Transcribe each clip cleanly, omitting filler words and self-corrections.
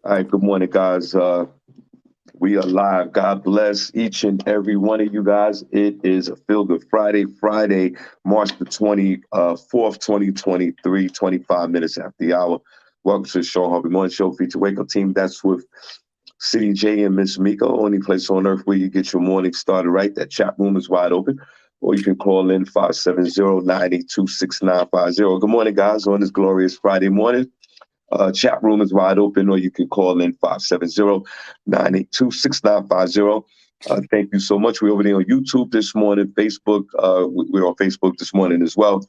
All right, good morning, guys. We are live. God bless each and every one of you guys. It is a Feel Good Friday, March the 24th, 2023, 25 minutes after the hour. Welcome to the Shawn Harvey Morning Show, feature wake up team. That's with City J and Miss Miko, only place on earth where you get your morning started right. That chat room is wide open. Or you can call in 570-982-6950. Good morning, guys, on this glorious Friday morning. Chat room is wide open, or you can call in 570-982-6950. Thank you so much. We're over there on YouTube this morning, Facebook. We're on Facebook this morning as well.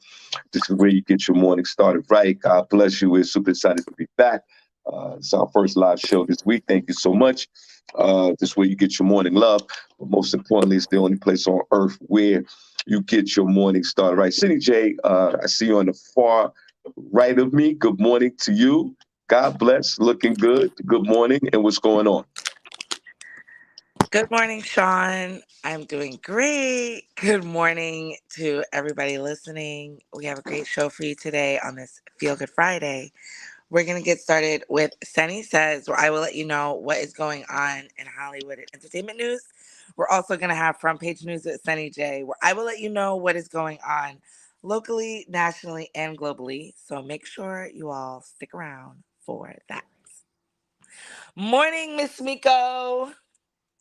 This is where you get your morning started right. God bless you. We're super excited to be back. It's our first live show this week. Thank you so much. This is where you get your morning love. But most importantly, it's the only place on earth where you get your morning started right. Cindy J, I see you on the far right of me. Good morning to you. God bless. Looking good. Good morning. And what's going on? Good morning, Shawn. I'm doing great. Good morning to everybody listening. We have a great show for you today on this Feel Good Friday. We're going to get started with Sunny Says, where I will let you know what is going on in Hollywood and entertainment news. We're also going to have front page news with Sunny J, where I will let you know what is going on locally, nationally, and globally. So make sure you all stick around for that. Morning, Miss Miko.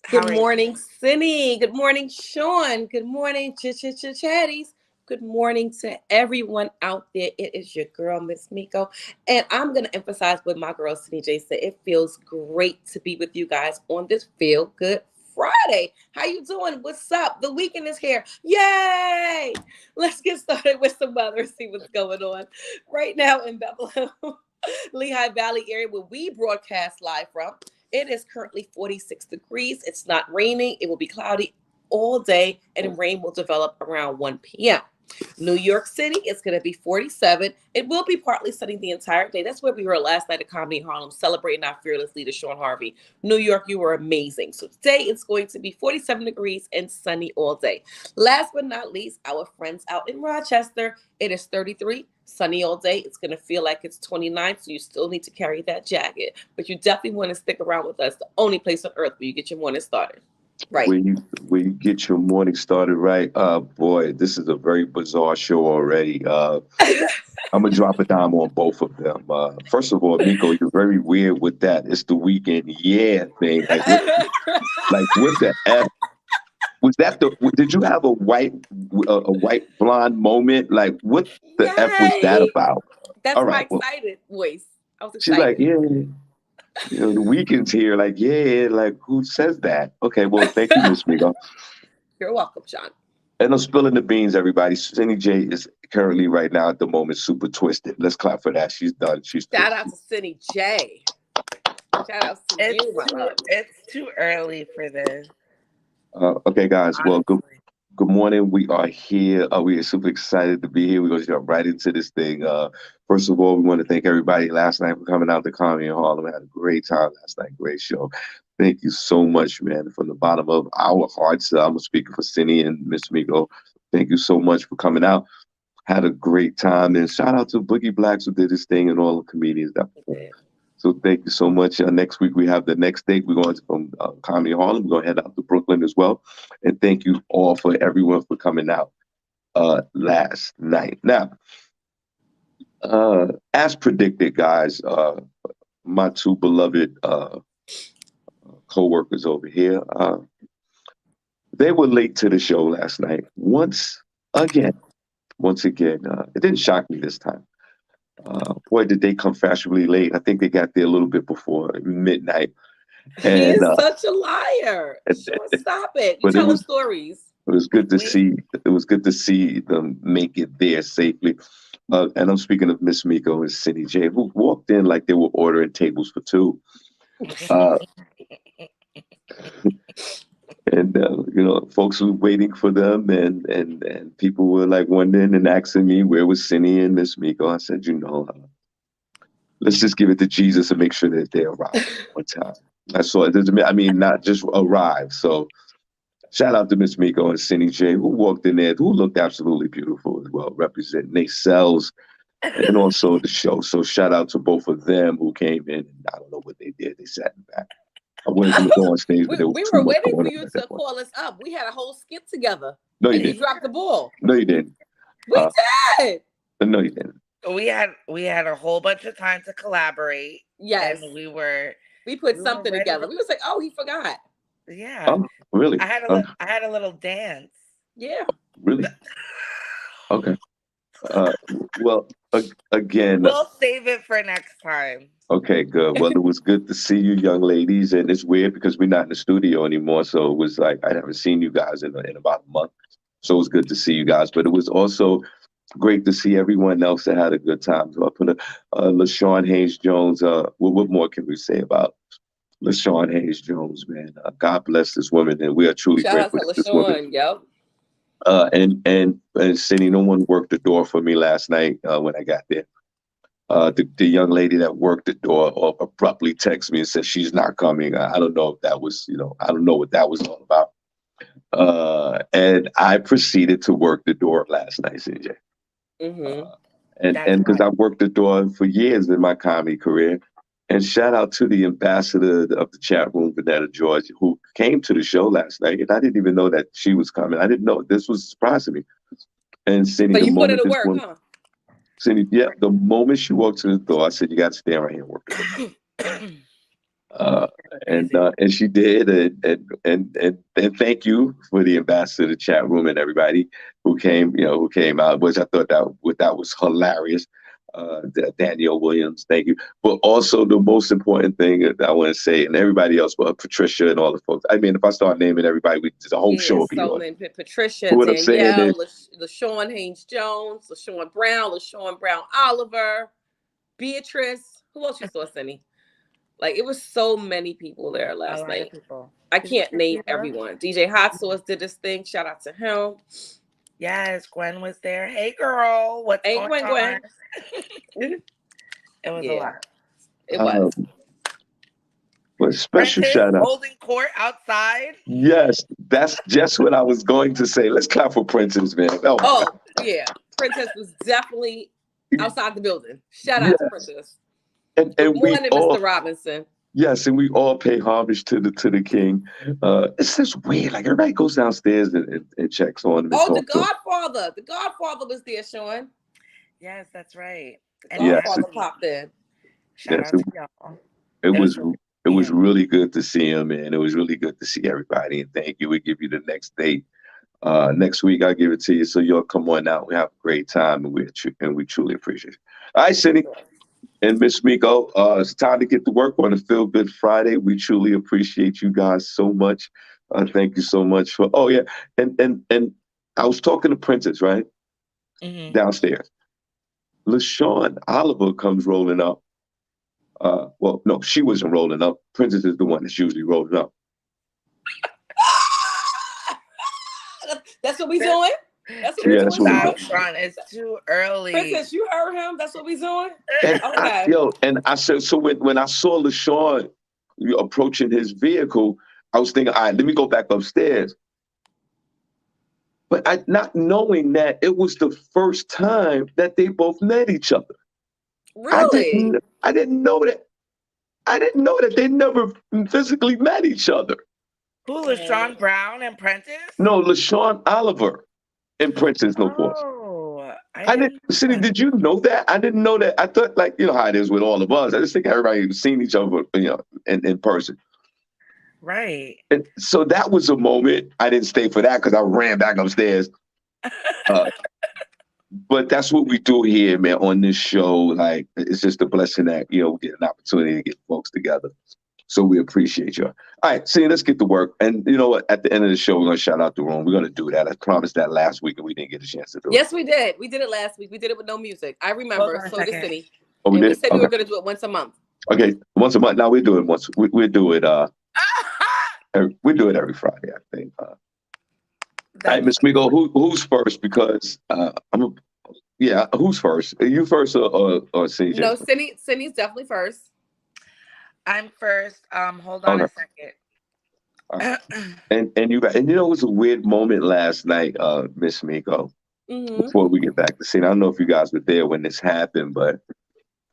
How Good are you? morning, Cindy. Good morning, Shawn. Good morning, chatties. Good morning to everyone out there. It is your girl, Miss Miko. And I'm going to emphasize what my girl, Cindy J, said. It feels great to be with you guys on this Feel Good Friday. How you doing? What's up? The weekend is here. Yay! Let's get started with some weather and see what's going on right now in Bethlehem, Lehigh Valley area where we broadcast live from. It is currently 46 degrees. It's not raining. It will be cloudy all day, and rain will develop around 1 p.m. New York City, it's going to be 47. It will be partly sunny the entire day. That's where we were last night at Comedy in Harlem, celebrating our fearless leader, Shawn Harvey. New York, you were amazing. So today it's going to be 47 degrees and sunny all day. Last but not least, our friends out in Rochester, it is 33. Sunny all day. It's going to feel like it's 29, so you still need to carry that jacket. But you definitely want to stick around with us, the only place on earth where you get your morning started. Right. Where you get your morning started right. Boy, this is a very bizarre show already. I'm gonna drop a dime on both of them. First of all, Miko, you're very weird with that. It's the weekend, yeah thing. What the f was that? Did you have a white blonde moment? Like, what the f was that Yay! about? That's All my right, well, excited voice. I was she's like, excited. yeah, the weekend's here. Like, yeah, like who says that? Okay, well, thank you, Miss Miko. You're welcome, Shawn. And I'm spilling the beans, everybody. Cindy J is currently right now at the moment super twisted. Let's clap for that. She's done. She's Shout out twisted. to Cindy J. Shout out to you, my love. It's too early for this, Okay, guys. Well, honestly. good morning. We are here. We are super excited to be here. We're going to jump right into this thing. First of all, we want to thank everybody last night for coming out to Comedy in Harlem. We had a great time last night. Great show. Thank you so much, man, from the bottom of our hearts. I'm speaking for Cindy and Miss Miko. Thank you so much for coming out. Had a great time. And shout out to Boogie Blacks who did his thing and all the comedians that performed. So thank you so much. Next week we have the next date. We're going from Comedy Harlem. We're going to head out to Brooklyn as well. And thank you all for everyone for coming out last night. Now, as predicted, guys, my two beloved co-workers over here, they were late to the show last night. Once again, it didn't shock me this time. Boy, did they come fashionably late. I think they got there a little bit before midnight. He And is such a liar. Shawn, stop it. You but telling stories. it was good to We see. It was good to see them make it there safely. And I'm speaking of Miss Miko and Cindy J, who walked in like they were ordering tables for two. Uh, and folks were waiting for them, and people were like wondering and asking me where was Cindy and Miss Miko. I said, let's just give it to Jesus and make sure that they arrive on time. I saw it. I mean, not just arrive. So shout out to Miss Miko and Cindy J, who walked in there, who looked absolutely beautiful as well, representing they selves and also the show. So shout out to both of them who came in. And I don't know what they did. They sat in the back. I wanted them to go on stage, but we, there was we too were much waiting going for on you at to that point. call us up. We had a whole skit together, No, you and you didn't. dropped the ball. No, you didn't. We Uh, did. no, you didn't. We had a whole bunch of time to collaborate, Yes, and we put we were something ready together. to. We was like, oh, he forgot. Yeah, Really? I had a little dance. Yeah. Really? Okay. Uh, well, again, We'll save it for next time. okay, good. Well, it was good to see you, young ladies, and it's weird because we're not in the studio anymore. So it was like I haven't seen you guys in about a month. So it was good to see you guys, but it was also great to see everyone else that had a good time. So I put a LaShawn Hayes Jones. What more can we say about LaShawn Hayes Jones, man? God bless this woman, and we are truly Shout out grateful to that this woman. LaShawn. Yep. And Cindy, no one worked the door for me last night when I got there. The young lady that worked the door abruptly texted me and said she's not coming. I don't know if that was, I don't know what that was all about. And I proceeded to work the door last night, CJ. Mm-hmm. And That's because right. I worked the door for years in my comedy career. And shout out to the ambassador of the chat room, Vanetta George, who came to the show last night. And I didn't even know that she was coming. I didn't know. This was surprising me. And Cindy, So the you put it moment to this work, woman, huh? Cindy, yeah, the moment she walked to the door, I said, "You got to stand right here and work the door." Uh, Crazy. and she did, and thank you for the ambassador, the chat room, and everybody who came out, which I thought that was hilarious. Danielle Williams, thank you. But also the most important thing that I want to say, and everybody else, but Patricia and all the folks. I mean, if I start naming everybody, the whole show Yeah, will be so on. many. Patricia, But what I'm saying Danielle, is, LaShawn Haynes Jones, LaShawn Brown Oliver, Beatrice. Who else you saw, Cindy? Like, it was so many people there A last lot of night. people. I Did you can't see name Peter? everyone. DJ Hot Sauce did this thing. Shout out to him. Yes, Gwen was there. Hey, girl, what's Hey, going Gwen on? Gwen. It was a Yeah, lot. it was. um, but special Prentice shout out. holding court outside. Yes, that's just what I was going to say. Let's clap for Princess, man. Oh my Oh, yeah. Princess was definitely God. outside the building. Shout out to Yes. Princess. Good And we morning, all Mr. Robinson. yes, and we all pay homage to the king. It's just weird. Like everybody goes downstairs and checks on him and Oh, the talks to him. Godfather. The Godfather was there, Sean. Yes, that's right. The And Yes, Godfather Natalie. popped in. Shout yes, out to y'all. it It was was really good it to see was him. really good to see him, man. It was really good to see everybody. And thank you. We give you the next date. Next week I'll give it to you. So you'll come on out. We have a great time and we truly appreciate it. All right, Cindy. And Miss Miko, it's time to get to work on the Feel Good Friday. We truly appreciate you guys so much. Thank you so much for. Oh yeah, and I was talking to Princess right Hmm. downstairs. LaShawn Oliver comes rolling up. Well, no, she wasn't rolling up. Princess is the one that's usually rolling up. That's what we doing? That's what we Yeah, Just that's doing, what we Sean? do. stop, Sean. It's too early. Princess, you heard him? That's what we doing? And Okay. I said, so when I saw LaShawn approaching his vehicle, I was thinking, all right, let me go back upstairs. But not knowing that it was the first time that they both met each other. Really? I didn't know that. I didn't know that they never physically met each other. Who was Oh, Sean Brown and Prentice? No, LaShawn Oliver and Princess No Force. Oh, I I didn't, didn't know Cindy, that. did you know that? I didn't know that. I thought, like, you know how it is with all of us. I just think everybody was seen each other, in person. Right. And so that was a moment. I didn't stay for that because I ran back upstairs. Uh, but that's what we do here, man, on this show. Like, it's just a blessing that, we get an opportunity to get folks together. So we appreciate you. All right, see, let's get to work. And you know what? At the end of the show, we're going to shout out the room. We're going to do that. I promised that last week and we didn't get a chance to do it. yes, we did. We did it last week. We did it with no music. I Hold remember. on a So did second. Cindy. Oh, we And we did? said we Okay. were going to do it once a month. Okay. Once a month. Now we do it once. We do it. We do it every Friday, I think. All right, That's Miss Migo, who's first? Because who's first? Are you first or CJ? No, Cindy's definitely first. I'm first. Hold on Okay. a All right. second. And it was a weird moment last night, Miss Miko. Mm-hmm. Before we get back to scene, I don't know if you guys were there when this happened, but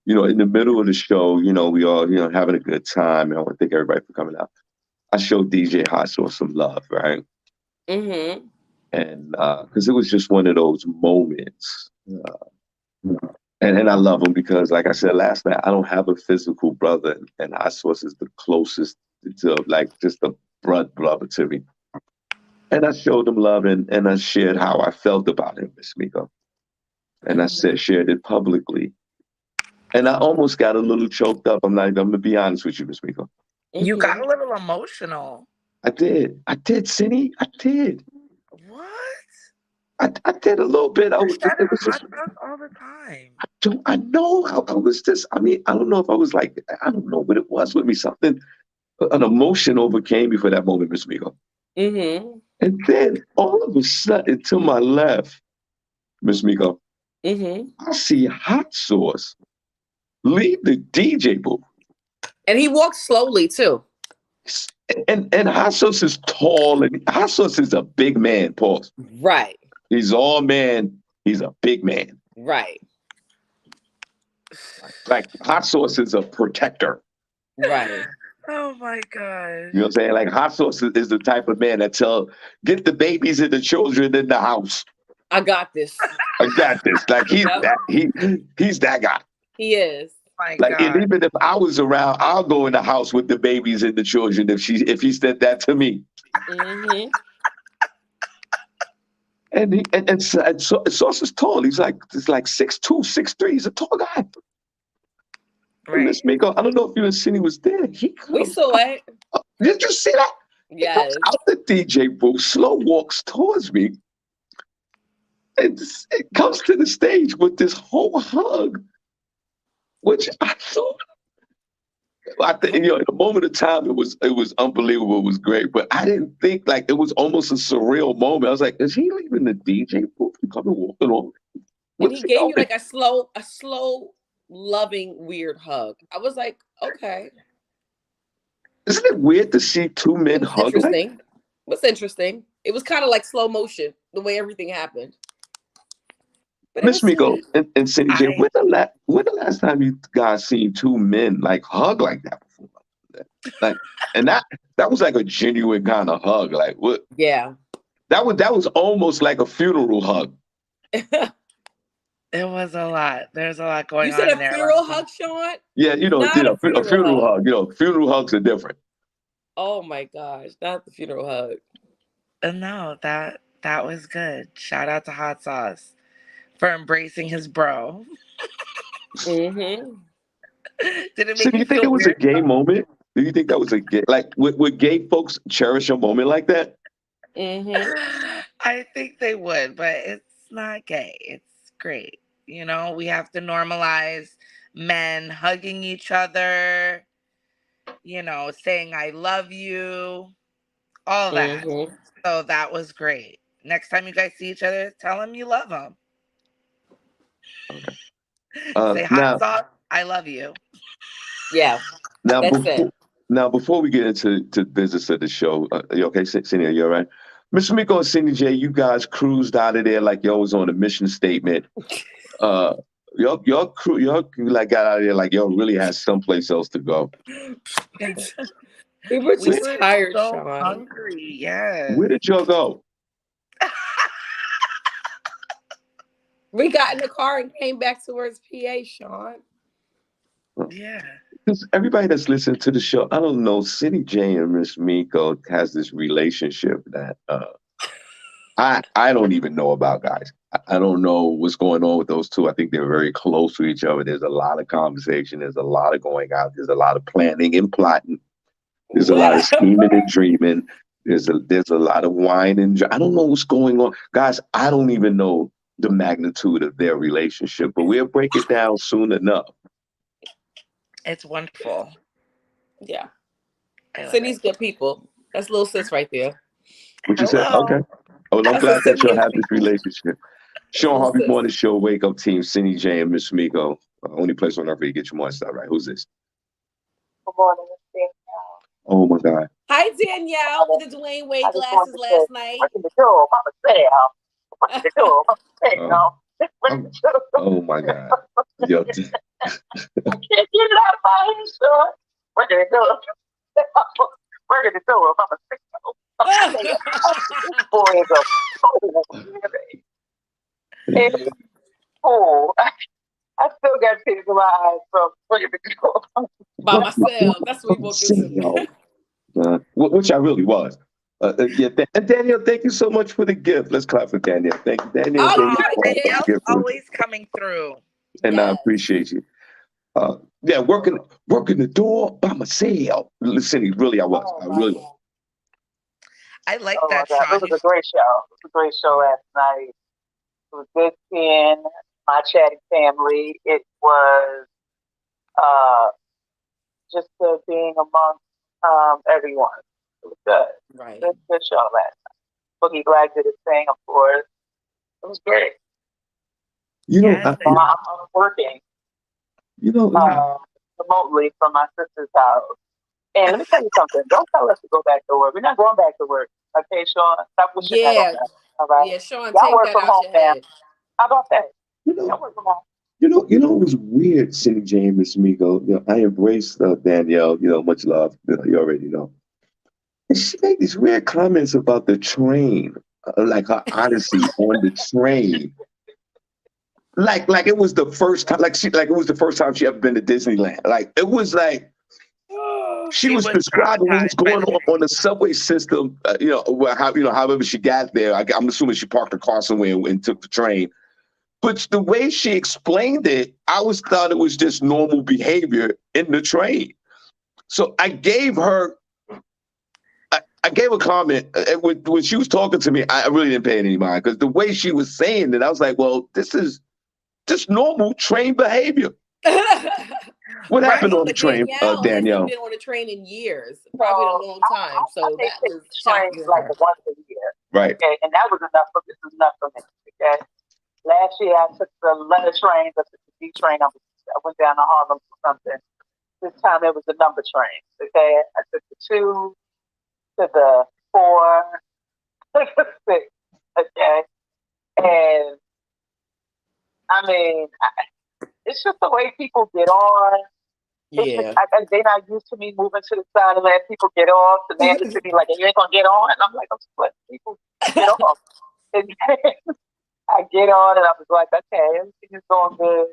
in the middle of the show, we all, having a good time, and I want to thank everybody for coming out. I showed DJ Hot Sauce some love, right? Mm-hmm. And because it was just one of those moments. And I love him because, like I said last night, I don't have a physical brother, and Hot Sauce is the closest to like just a blood brother to me. And I showed him love, and I shared how I felt about him, Miss Miko. And I said, shared it publicly. And I almost got a little choked up. I'm gonna be honest with you, Miss Miko. You got Mm-hmm. a little emotional. I did, Cindy. I did. What? I did a little bit. You said It was hot just, sauce all the time. I know. I was just, I mean, I don't know if I was like, I don't know what it was with me. Something, an emotion overcame me for that moment, Miss Miko. Mm-hmm. And then all of a sudden, to my left, Miss Miko, Mm-hmm. I see Hot Sauce leave the DJ booth. And he walked slowly too. And Hot Sauce is tall, and Hot Sauce is a big man, pause. Right. He's all man. He's a big man. Right. Like Hot Sauce is a protector. Right. Oh my gosh. You know what I'm saying? Like Hot Sauce is the type of man that get the babies and the children in the house. I got this. I got this. Like Yep. he's that guy. He is. My Like, and God. even if I was around, I'll go in the house with the babies and the children if he said that to me. Mm-hmm. And Sauce is tall. He's like 6'2", 6'3". He's a tall guy. And Right. Miss Miko, I don't know if you and Cindy was there. He We comes. saw it. Did you see that? He comes Yes. out the DJ booth, slow walks towards me, and it comes to the stage with this whole hug, which I thought. I think in a moment of time, it was unbelievable. It was great, but I didn't think like it was almost a surreal moment. I was like, "Is he leaving the DJ booth and coming walking on? And he What's he gave you doing?" like a slow, loving, weird hug. I was like, okay. Isn't it weird to see two It men was hug like? interesting. What's interesting? It was kind of like slow motion, the way everything happened. But it Miss was Miko sweet. and Cindy J, I when the last time you guys seen two men like hug like that before? Like, and that was like a genuine kind of hug. Like what? Yeah. That was almost like a funeral hug. it was a lot. There's a lot You going said on a there. funeral hug, Sean? Yeah, Not a a funeral funeral hug. hug. Funeral hugs are different. Oh my gosh, not the funeral hug. No, that was good. Shout out to Hot Sauce for embracing his bro. Mm-hmm. Did it So make do you you think feel it was a weird? gay moment? Do you think that was a gay like would gay folks cherish a moment like that? Mm-hmm. I think they would, but it's not gay. It's great. We have to normalize men hugging each other, saying I love you, all that. Mm-hmm. So that was great. Next time you guys see each other, tell them you love them. Okay. Say hot Now sauce, I love you. Yeah, now that's it. before we get into business of the show, you okay, Cindy? Are you all right? Mr. Miko and Cindy J, you guys cruised out of there like y'all was on a mission statement. Uh, y'all like got out of there like y'all really had someplace else to go. We were We just were tired, so Sean. hungry. Yes. Where did y'all go? We got in the car and came back towards PA, Sean. Yeah. Because everybody that's listening to the show, I don't know, Cindy J and Miss Miko has this relationship that I don't even know about, guys. I don't know what's going on with those two. I think they're very close to each other. There's a lot of conversation. There's a lot of going out. There's a lot of planning and plotting. There's a lot of scheming and dreaming. There's a lot of wine and I don't know what's going on, guys. I don't even know the magnitude of their relationship, but we'll break it down soon enough. It's wonderful. Yeah. I love Cindy's it. good people. That's little sis right there. What you said? Okay. Hello. Well, I'm I said glad that Cindy y'all is have this people. relationship. That's Shawn little Harvey sis. Morning Show, Wake Up Team, Cindy J and Miss Miko. Only place on earth where you get your morning stuff right. Who's this? Good morning, it's Danielle. Oh my God. Hi, Danielle, with the Dwayne Wade I just wanted glasses to say, last night. what can you do? Mama say, what can you do? Mama say, Oh, oh my God. Yo, I can't get it out of my head, Sean. We're gonna do it. We're gonna do it. I'm a sicko. This boy is a fool. And fool. I still got tears in my eyes from We're gonna go. By myself. That's what we woke into. yo, which I really was. Yeah, and Danielle, thank you so much for the gift. Let's clap for Danielle. Thank you, Danielle. Oh, Thank you you Oh, got a for the gift? Danielle's gift, always coming through. and I Yes. appreciate you. Yeah, working the door by myself. Listen, really, I was. Oh I my really was. God. I like Oh my that, God. Sean. It was a great show. It was a great show last night. It was good seeing my chatty family. It was uh, just being amongst everyone. It was good. Right. Good show last night. Boogie Black did his thing, of course. It was great. You know, Yes, So I'm working you know, uh, remotely from my sister's house. And let me tell you something. Don't tell us to go back to work. We're not going back to work. Okay, Sean? Stop pushing that on Yeah. us. All right? Yeah, Sean, Y'all take work that from out home your now. head. How about that? you Y'all know, work from home. it was weird, Cindy James, Miko. I embraced Danielle. Much love. You already know. And she made these weird comments about the train, like her odyssey on the train. Like it was the first time, like it was the first time she ever been to Disneyland. Like it was like she she was was describing what was traumatized by going the on train. the subway system. However she got there. I'm assuming she parked her car somewhere and took the train. But the way she explained it, I was thought it was just normal behavior in the train. So I gave a comment when she was talking to me. I really didn't pay any mind because the way she was saying it, I was like, "Well, this is just normal train behavior." What happened Right. on the But train, Danielle hasn't Danielle? been on a train in years, So probably in a long time. I So may that take was the train shocking to like her. once a year. Right. Okay. And that was enough for this is enough for me. Okay. Last year I took the letter trains. I took the D train. I went down to Harlem for something. This time it was the number train. Okay. I took the two to the four to the six. Okay. And I mean, it's just the way people get on. It's just, Yeah. they're not used to me moving to the side and letting people get off. The man is to be like, you ain't gonna get on. And I'm like, I'm just letting people get off. And I get on and I was like, okay, everything is going good.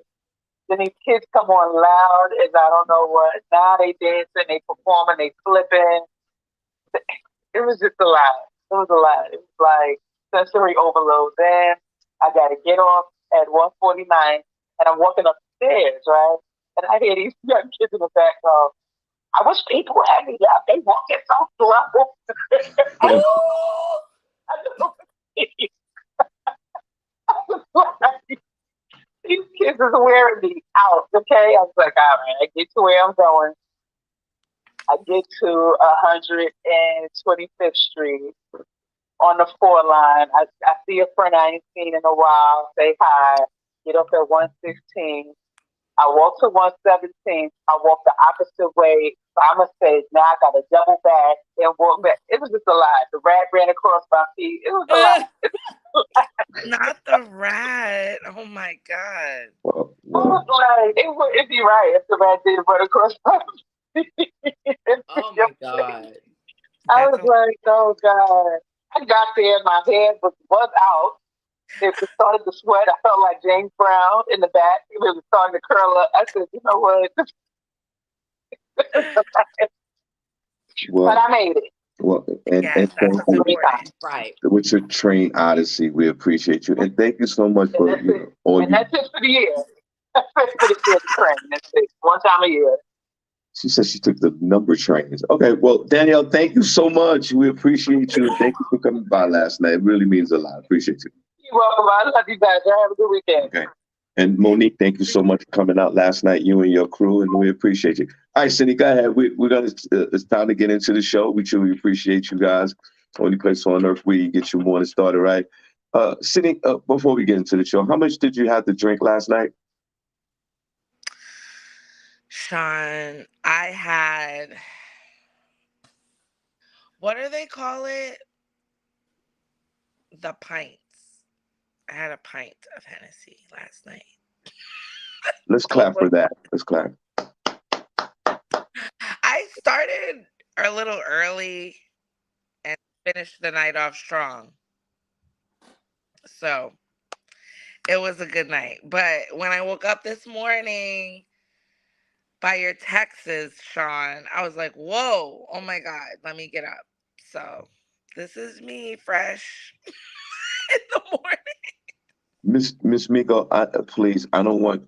Then these kids come on loud and I don't know what. Now they dancing, they performing, they flipping. It was just a lot. It was a lot. It was like sensory overload. Then I got to get off at 1:49 and I'm walking up the stairs, right? And I hear these young kids in the back go, I wish people had me up. They walking so slow. Oh, I don't like, these kids is wearing me out. Okay, I was like, all right, I get to where I'm going. I get to 125th Street on the four line. I see a friend I ain't seen in a while. Say hi. Get up at 116. I walk to 117. I walk the opposite way by mistake. Now I got to double back and walk back. It was just a lot. The rat ran across my feet. It was a lot. Not the rat. Oh my God. Well, I was like, it wouldn't be right if the rat did run across my feet. oh my God. I That's was a like, oh God. I got there, my head was out. It was starting to sweat. I felt like James Brown in the back. It was starting to curl up. I said, you know what? But well, I made it. well, and yes, that's thank what's It was a you great time. important. Right. with your train odyssey. We appreciate you, and thank you so much And for that's it. all And you. that's it for the year. That's it for the year, the train. That's it. One time a year. She said she took the number trains. Okay, well, Danielle, thank you so much. We appreciate you. Thank you for coming by last night. It really means a lot. Appreciate you. You're welcome. I love you guys. Y'all have a good weekend. Okay. And Monique, thank you so much for coming out last night, you and your crew, and we appreciate you. All right, Cindy, go ahead. We're gonna. It's time to get into the show. We truly appreciate you guys. Only place on earth where you get your morning started right. Cindy, before we get into the show, how much did you have to drink last night? Sean, I had, what do they call it? The pints. I had a pint of Hennessy last night. Let's Oh clap boy. for that. Let's clap. I started a little early and finished the night off strong. So it was a good night. But when I woke up this morning by your texts, Shawn, I was like, whoa, oh my God, let me get up. So this is me fresh in the morning. Miss Miko, please, I don't want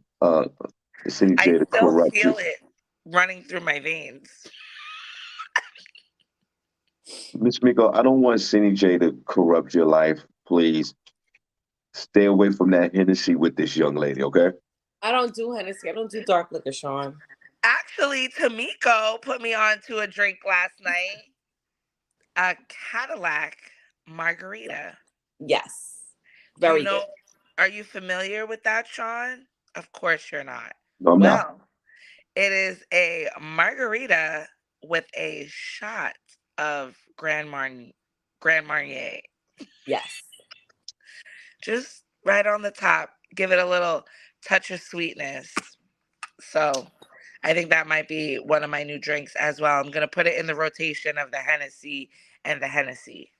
Cindy I J to still corrupt you. feel it running through my veins. Miss Miko, I don't want Cindy J to corrupt your life. Please stay away from that Hennessy with this young lady, okay? I don't do Hennessy. I don't do dark liquor, Shawn. Actually, Tamiko put me on to a drink last night, a Cadillac margarita. Yes. Do you Very know? good. Are you familiar with that, Shawn? Of course you're not. No, I'm not. Well, it is a margarita with a shot of Grand Marnier. Yes. Just right on the top. Give it a little touch of sweetness. So I think that might be one of my new drinks as well. I'm gonna put it in the rotation of the Hennessy and the Hennessy.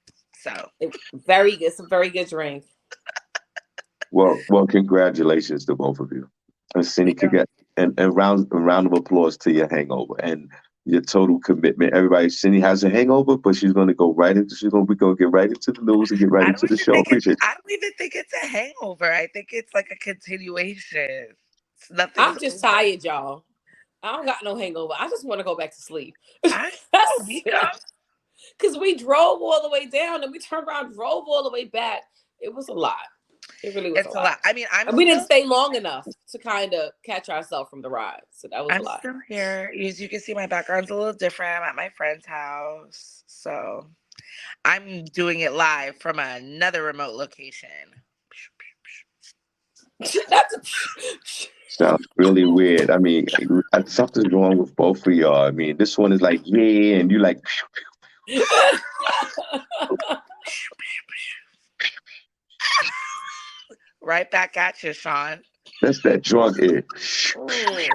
So Very good. It's a very good drink. Well, congratulations to both of you. And Cindy thank could get a round of applause to your hangover and your total commitment. Everybody, Cindy has a hangover, but she's going to go right into she's going to get right into the news and get right into the show. Appreciate I don't even think it's a hangover. I think it's like a continuation. Nothing's I'm just over. tired, y'all. I don't got no hangover. I just want to go back to sleep. I know, That's Mika. because we drove all the way down and we turned around, drove all the way back. It was a lot. It really was a It's a lot. lot. I mean, And we didn't stay long enough to kind of catch ourselves from the ride. So that was a I'm lot. still here. As you can see, my background's a little different. I'm at my friend's house. So I'm doing it live from another remote location. sounds really weird. I mean, something's wrong with both of y'all. I mean, this one is like yeah, and you like Right back at you, Shawn. that's that drunk air. Mm.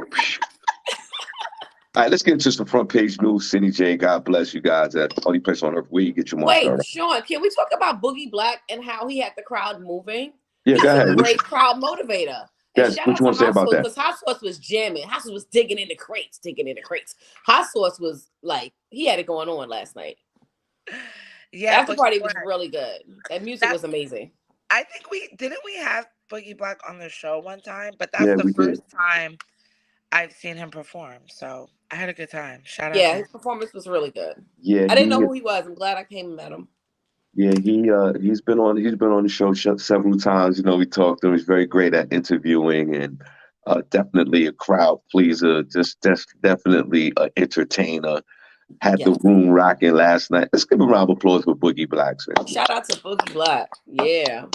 All right, let's get into some front page news. Cindy J, God bless you guys. That's the only place on earth where you get your morning Wait, started. Shawn, can we talk about Boogie Black and how he had the crowd moving? Yeah, go He's a ahead. great crowd motivator. And shout What out you to want to say Hot about Sauce that? because Hot Sauce was jamming. Hot Sauce was digging into crates, digging into crates. Hot Sauce was like, he had it going on last night. Yeah, After Boogie party was Black. really good. That music That was amazing. I think we have Boogie Black on the show one time, but that's Yeah, the we did. first time I've seen him perform. So I had a good time. Shout out to Yeah, him. his performance was really good. Yeah, I didn't know who he was. I'm glad I came and met him. he's been on the show several times. You know, we talked to him. He's very great at interviewing and definitely a crowd pleaser. Definitely an entertainer. Had the Yes. room rocking last night. Let's give a round of applause for Boogie Blacks, Shout out to Boogie Black. Yeah.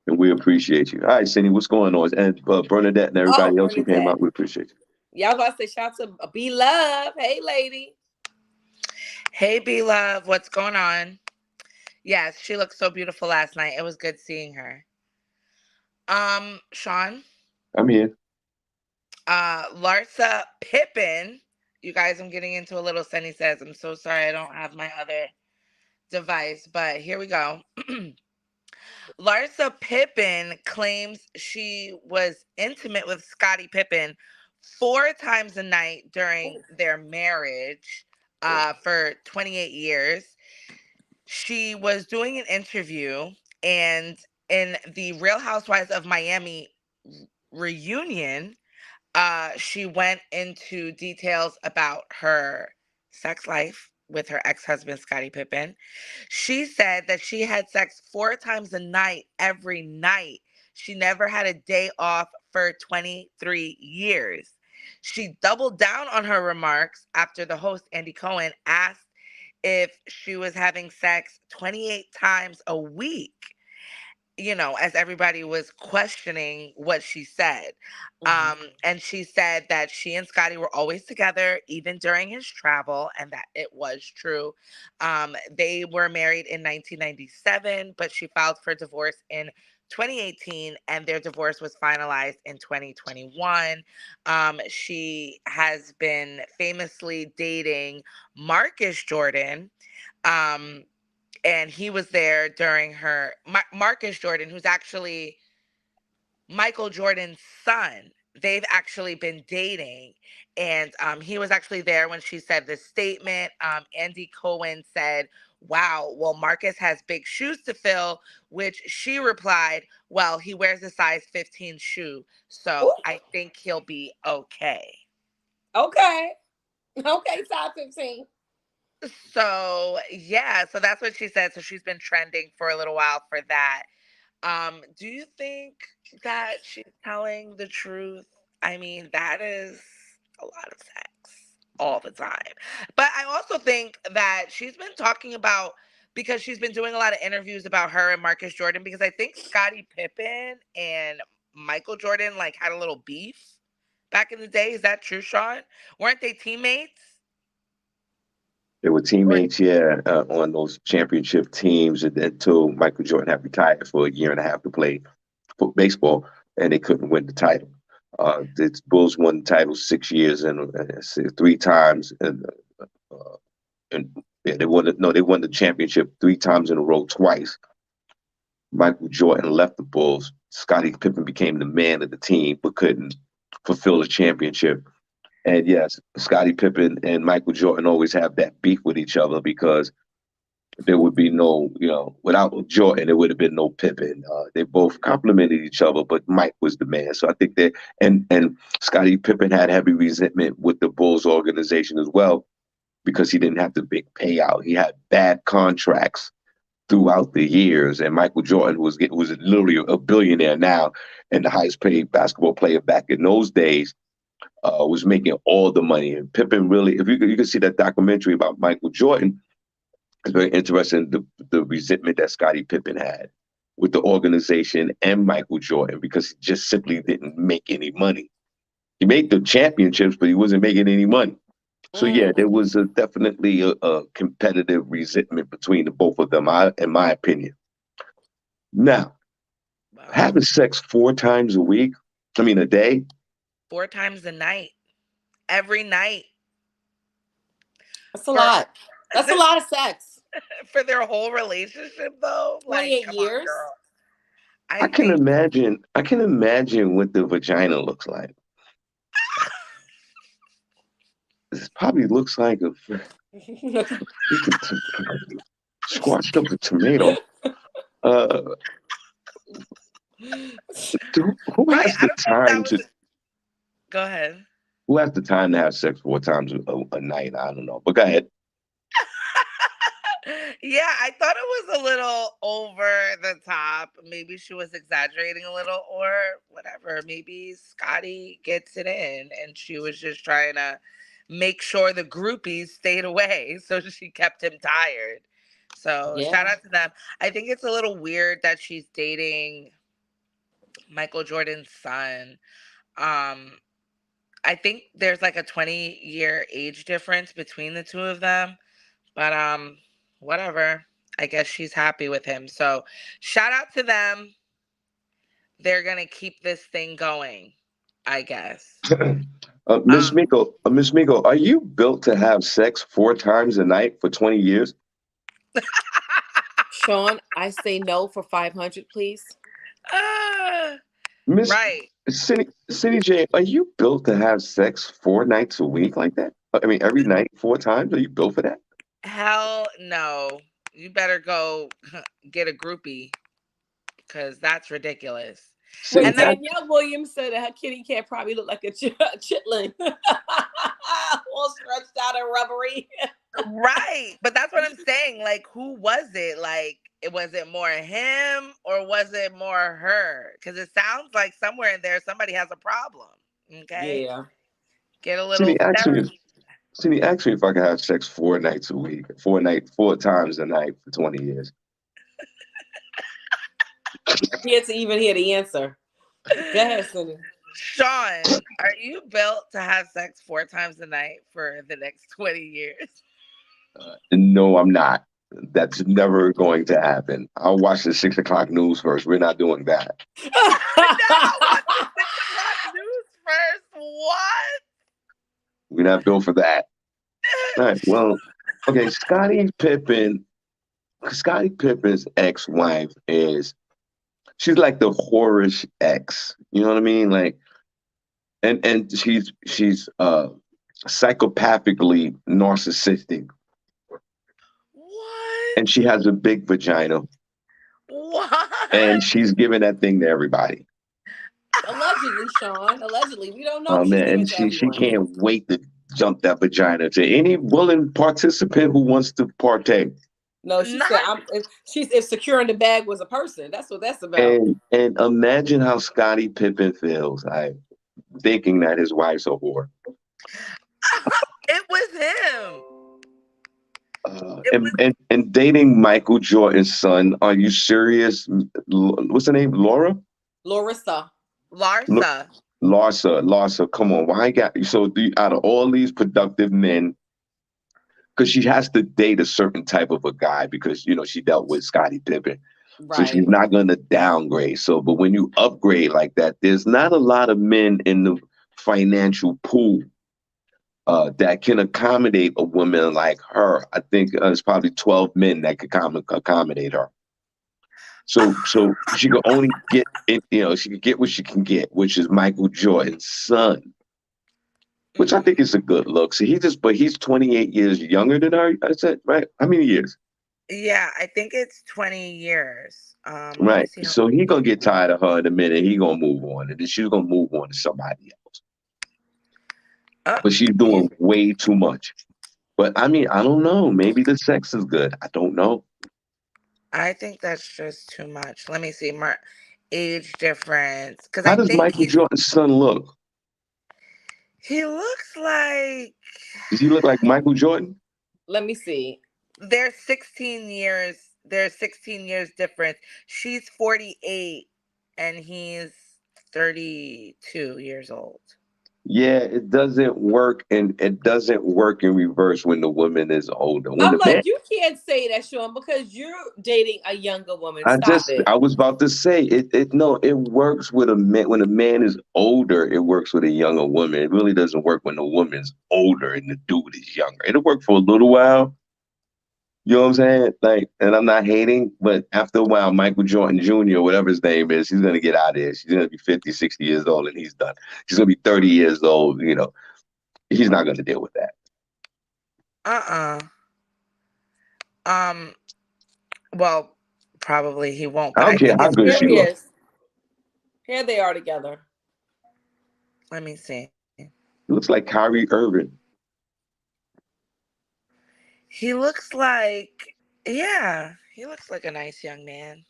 and we appreciate you. All right, Cindy, what's going on? And Bernadette and Oh, everybody else who came Bernadette. out, we appreciate you. Y'all about to say shout out to Be Love. Hey, lady. Hey B Love, what's going on? Yes, she looked so beautiful last night. It was good seeing her. Shawn, I'm here. Larsa Pippen. You guys, I'm getting into a little Sunny says. I'm so sorry I don't have my other device, but here we go. Larsa Pippen claims she was intimate with Scottie Pippen 4 times a night during their marriage for 28 years. She was doing an interview, and in the Real Housewives of Miami reunion, she went into details about her sex life with her ex-husband Scottie Pippen. She said that she had sex 4 times a night every night. She never had a day off for 23 years. She doubled down on her remarks after the host Andy Cohen asked if she was having sex 28 times a week, as everybody was questioning what she said. And she said that she and Scotty were always together, even during his travel, and that it was true. They were married in 1997, but she filed for divorce in 2018, and their divorce was finalized in 2021. She has been famously dating Marcus Jordan. Um, and he was there during her Marcus Jordan, who's actually Michael Jordan's son. They've actually been dating, and he was actually there when she said this statement. Andy Cohen said, "Wow, well, Marcus has big shoes to fill," which she replied, "Well, he wears a size 15 shoe, so Ooh, I think he'll be okay." okay. Okay, size 15. So yeah, so that's what she said. So she's been trending for a little while for that. Do you think that she's telling the truth? I mean, that is a lot of sex all the time. But I also think that she's been talking about, because she's been doing a lot of interviews about her and Marcus Jordan, because I think Scottie Pippen and Michael Jordan like had a little beef back in the day. Is that true, Sean? Weren't they teammates? They were Or teammates, yeah, on those championship teams until Michael Jordan had retired for a year and a half to play baseball, and they couldn't win the title. The Bulls won the title 6 years and 3 times, uh, and yeah, they won. No, they won the championship 3 times in a row, twice. Michael Jordan left the Bulls. Scottie Pippen became the man of the team, but couldn't fulfill the championship. And yes, Scottie Pippen and Michael Jordan always have that beef with each other because there would be no, without Jordan, there would have been no Pippen. They both complimented each other, but Mike was the man. So I think that, and Scottie Pippen had heavy resentment with the Bulls organization as well because he didn't have the big payout. He had bad contracts throughout the years, and Michael Jordan was literally a billionaire now, and the highest paid basketball player back in those days was making all the money. And Pippen really, if you can see that documentary about Michael Jordan, it's very interesting the resentment that Scottie Pippen had with the organization and Michael Jordan because he just simply didn't make any money. He made the championships, but he wasn't making any money. So yeah, there was definitely a competitive resentment between the both of them, in my opinion. Now, wow, having sex 4 times a week, I mean a day, 4 times a night, every night That's a for lot. That's a lot of sex. for their whole relationship though. Like, 28 come on, years. girl. I think I can imagine what the vagina looks like. It probably looks like a freaking squashed up a tomato. Uh, who right. has I the don't know if that time to was. Go ahead. who has the time to have sex 4 times a night? I don't know, but go ahead. Yeah, I thought it was a little over the top. Maybe she was exaggerating a little, or whatever. Maybe Scotty gets it in, and she was just trying to make sure the groupies stayed away, so she kept him tired. So Yeah. shout out to them. I think it's a little weird that she's dating Michael Jordan's son. Um, I think there's like a 20-year age difference between the two of them, but whatever. I guess she's happy with him. So, shout out to them. They're going to keep this thing going, I guess. Um Miss Miko, are you built to have sex 4 times a night for 20 years? Sean, I say no for 500, please. ah, Miss right. Cindy J, are you built to have sex 4 nights a week like that? I mean, every night, 4 times? Are you built for that? Hell no. You better go get a groupie, cuz that's ridiculous. Wait, And Cindy, then Danielle Williams said that her kitty cat probably looked like a chitlin. All stretched out and rubbery. right. But that's what I'm saying. Like, who was it? Like, was it more him or was it more her? Because it sounds like somewhere in there somebody has a problem. Okay. Yeah. Get a little Cindy, ask me, therapy. Cindy, ask me if I can have sex 4 nights a week, 4 times a night for 20 years. Here to even hear the answer. Go ahead, Cindy. Sean, are you built to have sex 4 times a night for the next 20 years? No, I'm not. That's never going to happen. I'll watch the 6 o'clock news first. We're not doing that. No, what's the 6 o'clock news first? What? We're not built for that. All right. Well, okay. Scottie Pippen's ex-wife is she's like the whorish ex. You know what I mean? Like, and she's psychopathically narcissistic, What? and she has a big vagina, and What? she's giving that thing to everybody. Allegedly, Shawn. Allegedly, we don't know Oh if she's man, giving and it to she everyone. can't wait to jump that vagina to any willing participant who wants to partake. No, she said Not. she's if securing the bag was a person. That's what that's about. And imagine how Scottie Pippen feels, like thinking that his wife's a whore. It was him. It was And dating Michael Jordan's son. Are you serious? What's her name? Laura? Larissa. L- Larsa. Larsa, come on. Why got so out of all these productive men, because she has to date a certain type of a guy because she dealt with Scottie Pippen. So she's Right. not gonna downgrade. So but when you upgrade like that, there's not a lot of men in the financial pool that can accommodate a woman like her. I think it's probably 12 men that could accommodate her. So she could only get it, she could get what she can get, which is Michael Jordan's son, which I think is a good look. So but he's 28 years younger than her. I said, right? How many years? Yeah, I think it's 20 years. Let me Right. see how. So he gonna get tired of her in a minute. He gonna move on, and then she's gonna move on to somebody else. Oh, But she's you, doing way too much. But I mean, I don't know. Maybe the sex is good. I don't know. I think that's just too much. Let me see. Age difference. Because How I does think Michael Jordan's son look? he looks like Does he look like Michael Jordan? Let me see. there's 16 years. There's 16 years difference. She's 48 and he's 32 years old. Yeah, it doesn't work, and it doesn't work in reverse when the woman is older. When I'm the man, like, you can't say that, Shawn, because you're dating a younger woman. I Stop just, it. I was about to say it. No, it works with a man when a man is older. It works with a younger woman. It really doesn't work when the woman's older and the dude is younger. It'll work for a little while. You know what I'm saying? Like, and I'm not hating, but after a while, Michael Jordan Jr., whatever his name is, he's going to get out of here. She's going to be 50, 60 years old and he's done. She's going to be 30 years old. He's not going to deal with that. Uh-uh. Um, well, probably he won't, I but don't I care think how it's good Here she he looks. is. Here they are together. let me see. He looks like Kyrie Irving. He looks like he looks like a nice young man.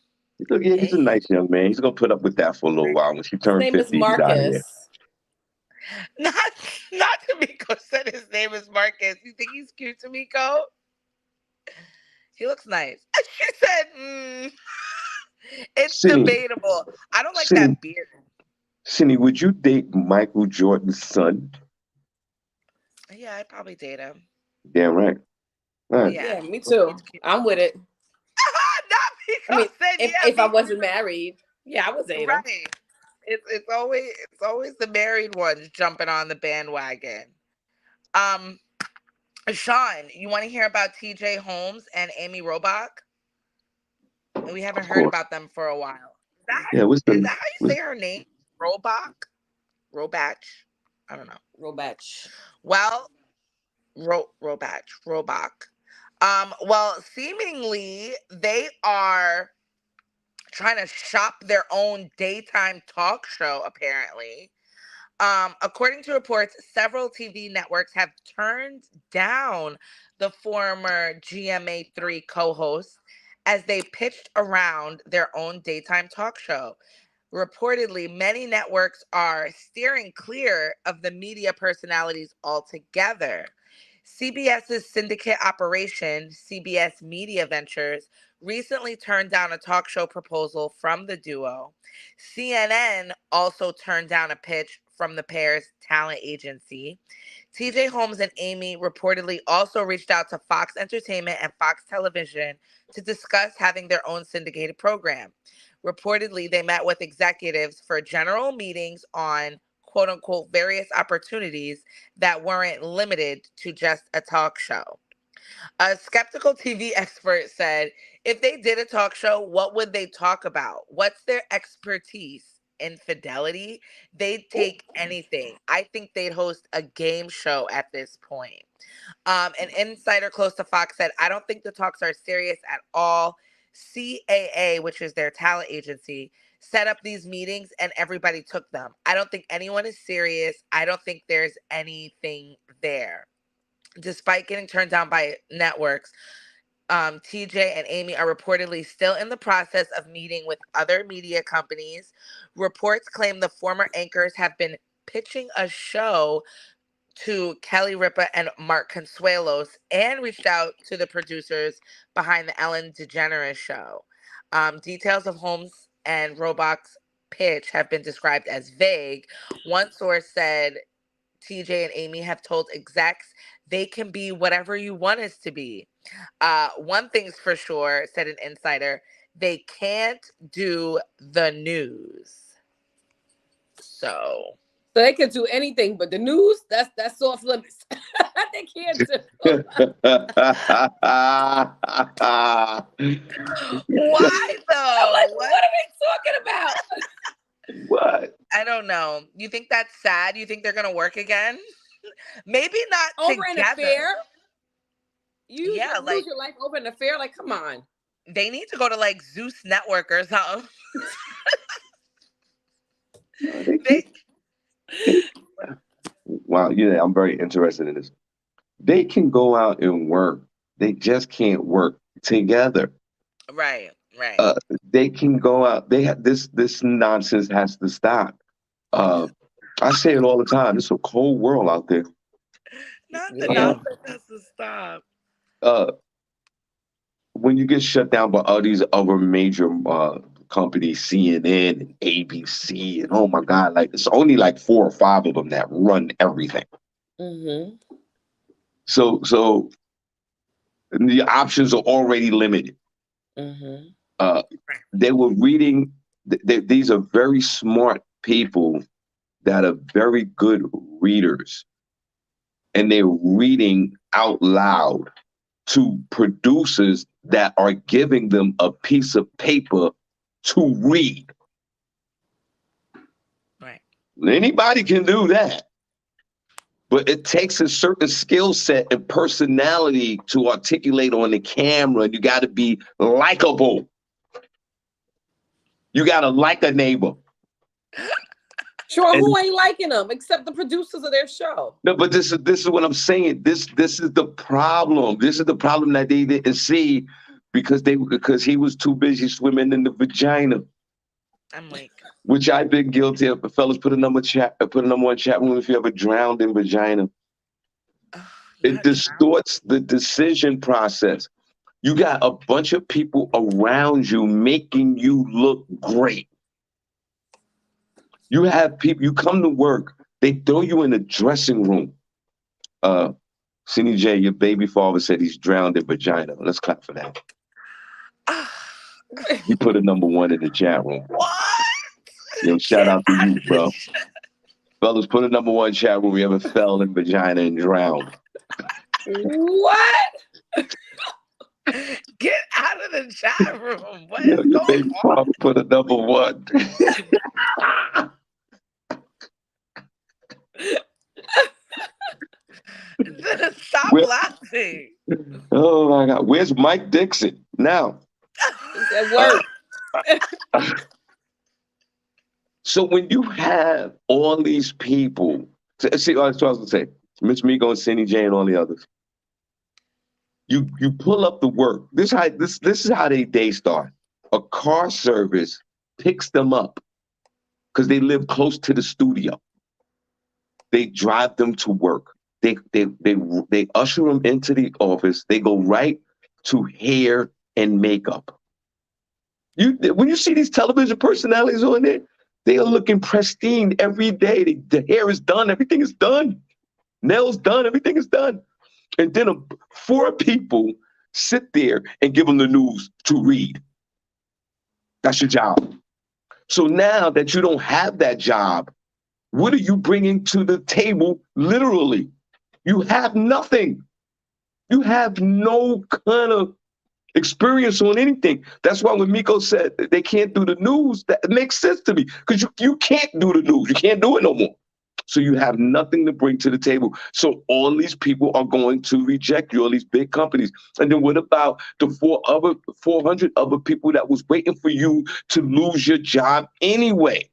Yeah, he's a Hey. nice young man. He's going to put up with that for a little while. When she His turns name is 50, he's out of here. Marcus. Not not Tamiko said his name is Marcus. You think he's cute, Tamiko? He looks nice. She said, it's Sydney, debatable. I don't like Sydney, that beard. Sydney, would you date Michael Jordan's son? Yeah, I'd probably date him. Damn right. All right. Yeah. Yeah, me too. He's cute. I'm with it. Not I Miko mean, said, yeah, if I me wasn't married, yeah, I would too. date him. Right. It's always the married ones jumping on the bandwagon. Um, Shawn, you want to hear about TJ Holmes and Amy Robach? We haven't Of heard course. about them for a while. Yeah, Is that how you say her name? Robach? Robach? I don't know. Robach. Well, Robach. Well, seemingly they are trying to shop their own daytime talk show, apparently. According to reports, several TV networks have turned down the former GMA3 co hosts as they pitched around their own daytime talk show. Reportedly, many networks are steering clear of the media personalities altogether. CBS's syndicate operation, CBS Media Ventures, recently turned down a talk show proposal from the duo. CNN also turned down a pitch from the pair's talent agency. TJ Holmes and Amy reportedly also reached out to Fox Entertainment and Fox Television to discuss having their own syndicated program. Reportedly, they met with executives for general meetings on quote unquote various opportunities that weren't limited to just a talk show. A skeptical TV expert said, if they did a talk show, what would they talk about? What's their expertise? Infidelity? They'd take anything. I think they'd host a game show at this point. An insider close to Fox said, I don't think the talks are serious at all. CAA, which is their talent agency, set up these meetings and everybody took them. I don't think anyone is serious. I don't think there's anything there. Despite getting turned down by networks, TJ and Amy are reportedly still in the process of meeting with other media companies. Reports claim the former anchors have been pitching a show to Kelly Ripa and Mark Consuelos and reached out to the producers behind the Ellen DeGeneres show. Details of Holmes and Robach's pitch have been described as vague. One source said TJ and Amy have told execs they can be whatever you want us to be. One thing's for sure, said an insider, they can't do the news. So they can do anything, but the news, that's off limits. They can't do. Why though? Like, what are they talking about? What? I don't know. You think that's sad? You think they're gonna work again? Maybe not over together. an affair. You lose your life over an affair. Like, come on. They need to go to like Zeus Network or something. Wow, yeah, I'm very interested in this. They can go out and work. They just can't work together. Right. They can go out. They have this nonsense has to stop. I say it all the time. It's a cold world out there. Not the nonsense has to stop. When you get shut down by all these other major companies, CNN and ABC, and oh my God, like it's only like 4 or 5 of them that run everything. Mm-hmm. So the options are already limited. Mm-hmm. They were reading. These are very smart people that are very good readers, and they're reading out loud to producers that are giving them a piece of paper to read. Right. Anybody can do that. But it takes a certain skill set and personality to articulate on the camera. You got to be likable. You got to like a neighbor. Sure, who ain't liking them except the producers of their show? No, but this is what I'm saying. This is the problem. This is the problem that they didn't see because he was too busy swimming in the vagina. I'm like, which I've been guilty of. Fellas, put a number one chat room if you ever drowned in vagina. It distorts the decision process. You got a bunch of people around you making you look great. You have people, you come to work, they throw you in the dressing room. Cindy J, your baby father said he's drowned in vagina. Let's clap for that. You put a number 1 in the chat room. What? Yo, shout out to you, bro. Fellas, put a number 1 chat room. We ever fell in vagina and drowned. What? Get out of the chat room. What Yo, is your going baby on? father put a number 1. Stop laughing. Oh my God. Where's Mike Dixon now? He's at work. So when you have all these people, see, that's what I was gonna say, Miss Miko and Cindy J and all the others. You pull up the work. This is how they day start. A car service picks them up because they live close to the studio. They drive them to work. They usher them into the office. They go right to hair and makeup. When you see these television personalities on there, they are looking pristine every day. The hair is done. Everything is done. Nails done, everything is done. And then four people sit there and give them the news to read. That's your job. So now that you don't have that job, what are you bringing to the table literally? You have nothing. You have no kind of experience on anything. That's why when Miko said that they can't do the news, that makes sense to me because you can't do the news. You can't do it no more. So you have nothing to bring to the table. So all these people are going to reject you, all these big companies. And then what about the 400 other people that was waiting for you to lose your job anyway?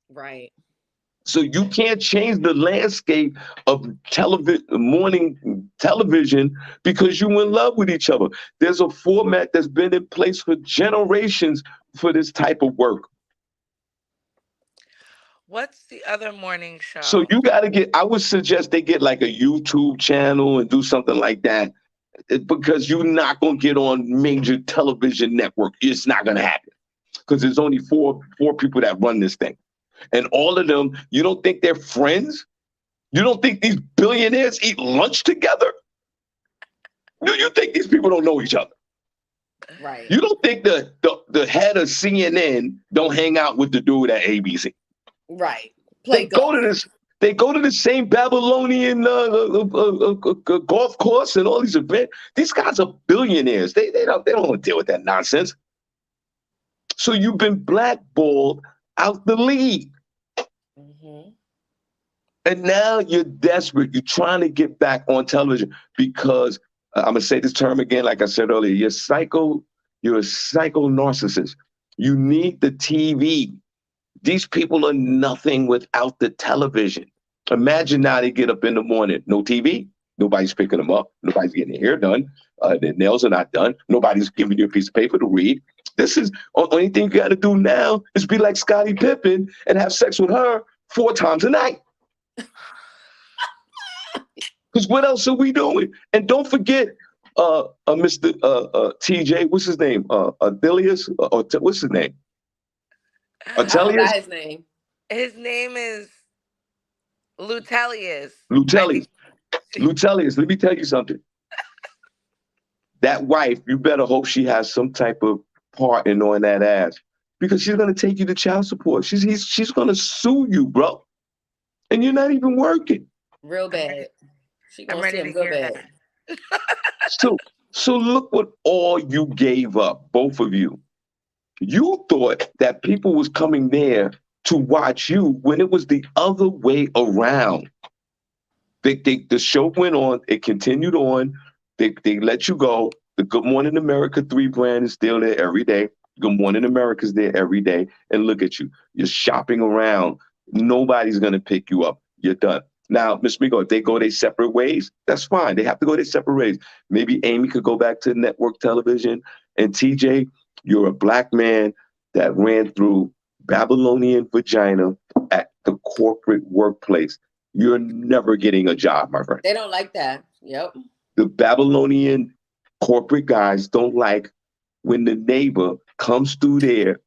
Right. So you can't change the landscape of morning television because you in love with each other. There's a format that's been in place for generations for this type of work. What's the other morning So show? you got to get, I would suggest they get like a YouTube channel and do something like that because you're not going to get on major television network. It's not going to happen because there's only four people that run this thing. And all of them, you don't think they're friends? You don't think these billionaires eat lunch together? You think these people don't know each other? Right. You don't think the head of CNN don't hang out with the dude at ABC? Right. They Play go golf. to this. They go to the same Babylonian golf course and all these events. These guys are billionaires. They don't want to deal with that nonsense. So you've been blackballed out the league. Mm-hmm. And now you're desperate. You're trying to get back on television because I'm gonna say this term again, like I said earlier. You're a psycho narcissist. You need the TV. These people are nothing without the television. Imagine now they get up in the morning, no TV, nobody's picking them up, nobody's getting their hair done, their nails are not done, nobody's giving you a piece of paper to read. This is only thing you got to do now is be like Scottie Pippen and have sex with her 4 times a night. Because what else are we doing? And don't forget, Mr. TJ, what's his name? Adelius, what's his name? I Atelius? forgot his name. His name is Lutelius. I Lutelius. think. Lutelius, let me tell you something. That wife, you better hope she has some type of part in on that ass because she's going to take you to child support. She's going to sue you, bro. And you're not even working. Real I'm bad. ready. She I'm gonna see ready him to good hear bad. that. So, so look what all you gave up, both of you. You thought that people was coming there to watch you when it was the other way around. The show went on. It continued on. They let you go. The Good Morning America 3 brand is still there every day. Good Morning America's there every day. And look at you. You're shopping around. Nobody's going to pick you up. You're done. Now, Miss Miko, if they go their separate ways, that's fine. They have to go their separate ways. Maybe Amy could go back to network television. And TJ, you're a black man that ran through Babylonian vagina at the corporate workplace. You're never getting a job, my friend. They don't like that. Yep. The Babylonian corporate guys don't like when the neighbor comes through there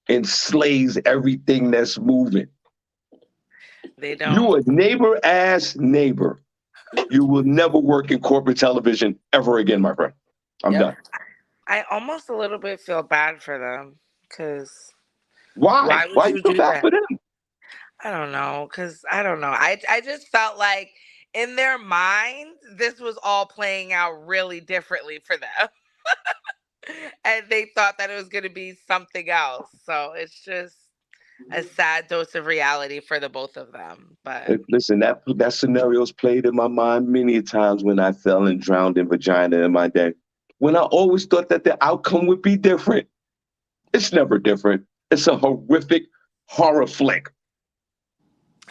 and slays everything that's moving. They You don't. a neighbor ass neighbor. You will never work in corporate television ever again, my friend. I'm Yep. done. I almost a little bit feel bad for them because Why? why would Why you you feel do bad that? for them? I don't know because I don't know. I just felt like in their minds this was all playing out really differently for them, and they thought that it was going to be something else. So it's just a sad dose of reality for the both of them. But Listen, that scenario's played in my mind many times when I fell and drowned in vagina in my day. When I always thought that the outcome would be different. It's never different. It's a horrific horror flick.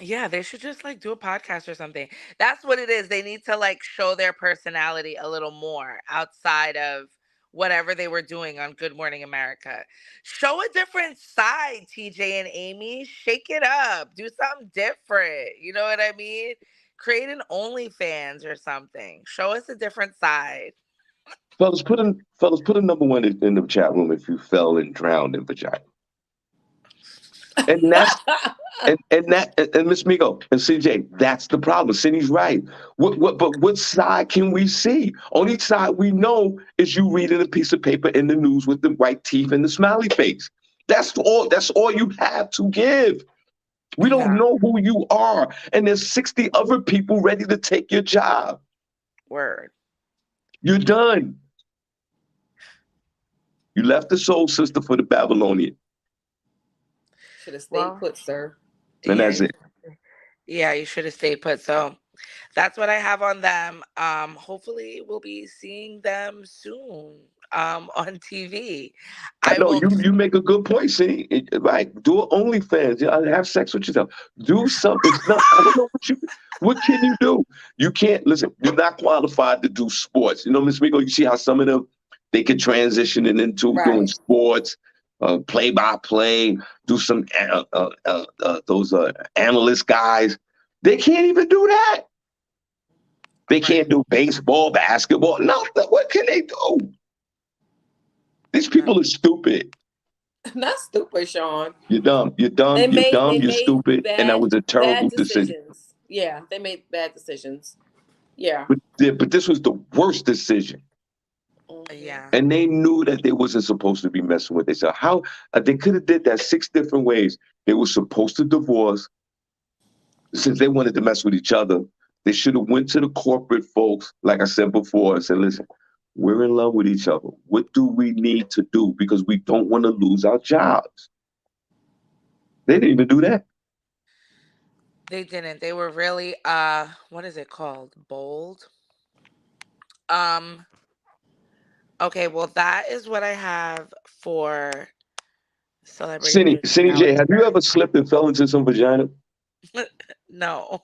yeah, they should just like do a podcast or something. That's what it is. They need to like show their personality a little more outside of whatever they were doing on Good Morning America. Show a different side, TJ and Amy. Shake it up. Do something different. You know what I mean? Create an OnlyFans or something. Show us a different side. Fellas, put a number one in the chat room if you fell and drowned in vagina. And And Miss Migo and CJ, that's the problem. Cindy's right. What side can we see? Only side we know is you reading a piece of paper in the news with the white teeth and the smiley face. That's all you have to give. We don't Yeah. know who you are, and there's 60 other people ready to take your job. Word. You're done. You left the soul sister for the Babylonian, Should have stayed Well, put, sir. and yeah, that's it. yeah, you should have stayed put. So that's what I have on them. Hopefully we'll be seeing them soon on TV. I I know will. you make a good point. See, like do an OnlyFans. Have sex with yourself. Do something. It's not. I don't know what you. What can you do? You can't listen. You're not qualified to do sports. You know, Miss Migo. You see how some of them they can transition it into doing Right. sports, play by play. Do some those analyst guys. They can't even do that. They Right. can't do baseball, basketball. No, what can they do? These No. people are stupid. Not stupid, Sean. You're dumb. You're dumb. They You're made dumb. they You're made stupid. And that was a bad terrible decision. decisions. Yeah, they made bad decisions. Yeah. But this was the worst decision. Hmm. Yeah. And they knew that they wasn't supposed to be messing with. They said how they could have did that 6 different ways. They were supposed to divorce since they wanted to mess with each other. They should have went to the corporate folks, like I said before, and said, "Listen, we're in love with each other. What do we need to do because we don't want to lose our jobs?" They didn't even do that. They didn't. They were really what is it called? Bold. Um okay, well that is what I have for celebrity Cindy, news Cindy J, have you calendar. ever slipped and fell into some vagina? No,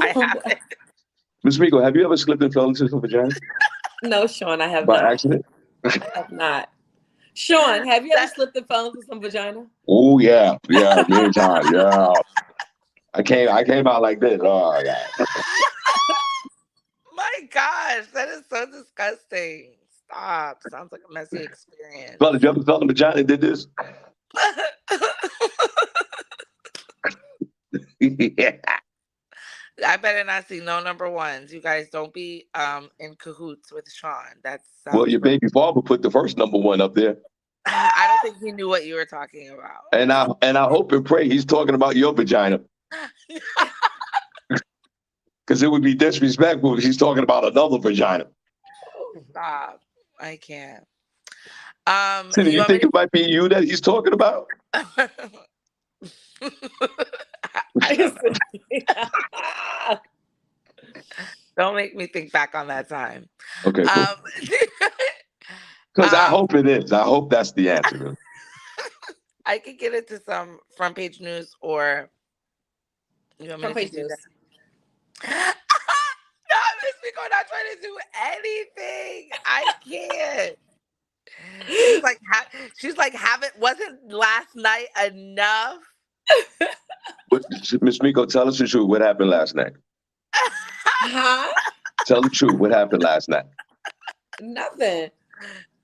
I haven't. Miss Rico, have you ever slipped and fell into some vagina No, Sean, I have by not. accident? I have not. Sean, have you ever That slipped and fell into some vagina? Oh yeah, yeah, many times. Yeah, I came out like this. Oh god. my gosh, that is so disgusting. Stop. Sounds like a messy experience. Fella, you ever fell in the vagina and did this? Yeah. I better not see no number ones. You guys don't be in cahoots with Sean. That Well, sounds your wrong. baby father put the first number one up there, I don't think he knew what you were talking about. and I hope and pray he's talking about your vagina, because it would be disrespectful if he's talking about another vagina. Stop. I can't. Cindy, You you want me think it might be you that he's talking about? to I don't know. Don't make me think back on that time. Okay, cool. Um, Because I um hope it is. I hope that's the answer. Really. I could get into some front page news, or you want me Front to just page do news. that? No, Miss Miko not trying to do anything. I can't. She's like, she's like, haven't wasn't last night enough? But Miss Miko, tell us the truth. What happened last night? Huh? Tell the truth. What happened last night? Nothing.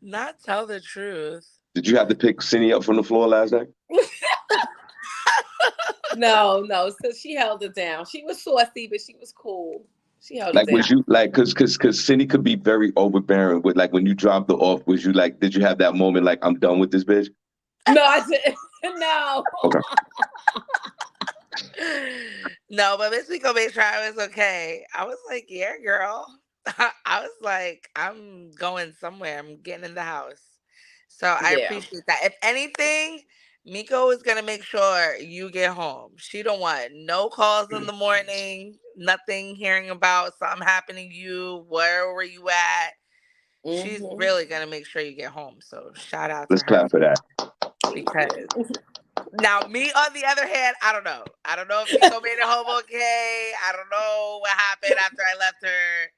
Not tell the truth. Did you have to pick Cindy up from the floor last night? No. So she held it down. She was saucy, but she was cool. She held it Like, was down. you like, cause Cindy could be very overbearing with like when you dropped her off, was you like, did you have that moment like I'm done with this bitch? No, I didn't. No. Okay. No, but Miss Miko made sure I was okay. I was like, yeah, girl. I was like, I'm going somewhere. I'm getting in the house. So I Yeah. appreciate that. If anything, Miko is gonna make sure you get home. She don't want no calls in the morning, nothing hearing about something happening to you, where were you at. She's Hmm. really gonna make sure you get home. So shout out to Let's her clap for that. because now me on the other hand, I don't know. I don't know if Miko made it home okay. I don't know what happened after I left her,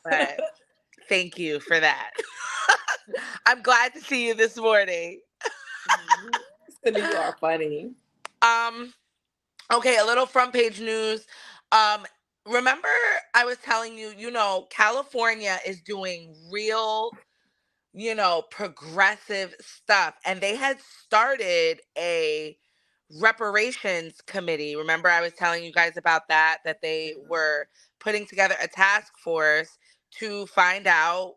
but thank you for that. I'm glad to see you this morning. Cindy, you are funny. Um, okay, a little front page news. Um, remember I was telling you, California is doing real, progressive stuff, and they had started a reparations committee. Remember, I was telling you guys about that they were putting together a task force to find out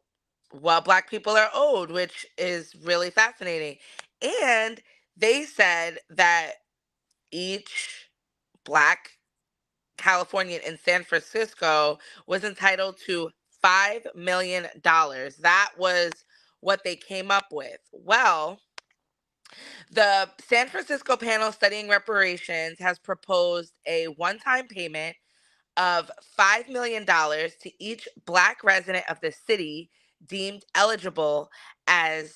what Black people are owed, which is really fascinating. And they said that each Black Californian in San Francisco was entitled to $5 million. That was what they came up with. Well, the San Francisco panel studying reparations has proposed a one time payment of $5 million to each Black resident of the city deemed eligible as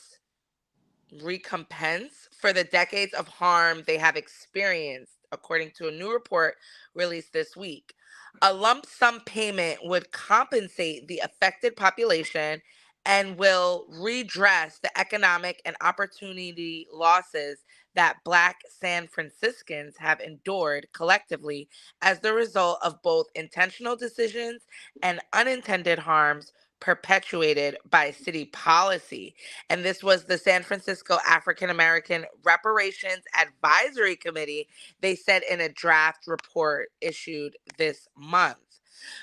recompense for the decades of harm they have experienced, according to a new report released this week. A lump sum payment would compensate the affected population and will redress the economic and opportunity losses that Black San Franciscans have endured collectively as the result of both intentional decisions and unintended harms perpetuated by city policy. And this was the San Francisco African American Reparations Advisory Committee, they said in a draft report issued this month.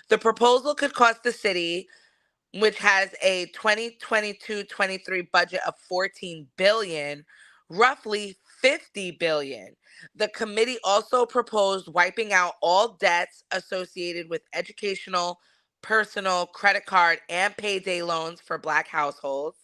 The proposal could cost the city, which has a 2022-23 budget of 14 billion, roughly 50 billion. The committee also proposed wiping out all debts associated with educational, personal, credit card, and payday loans for Black households.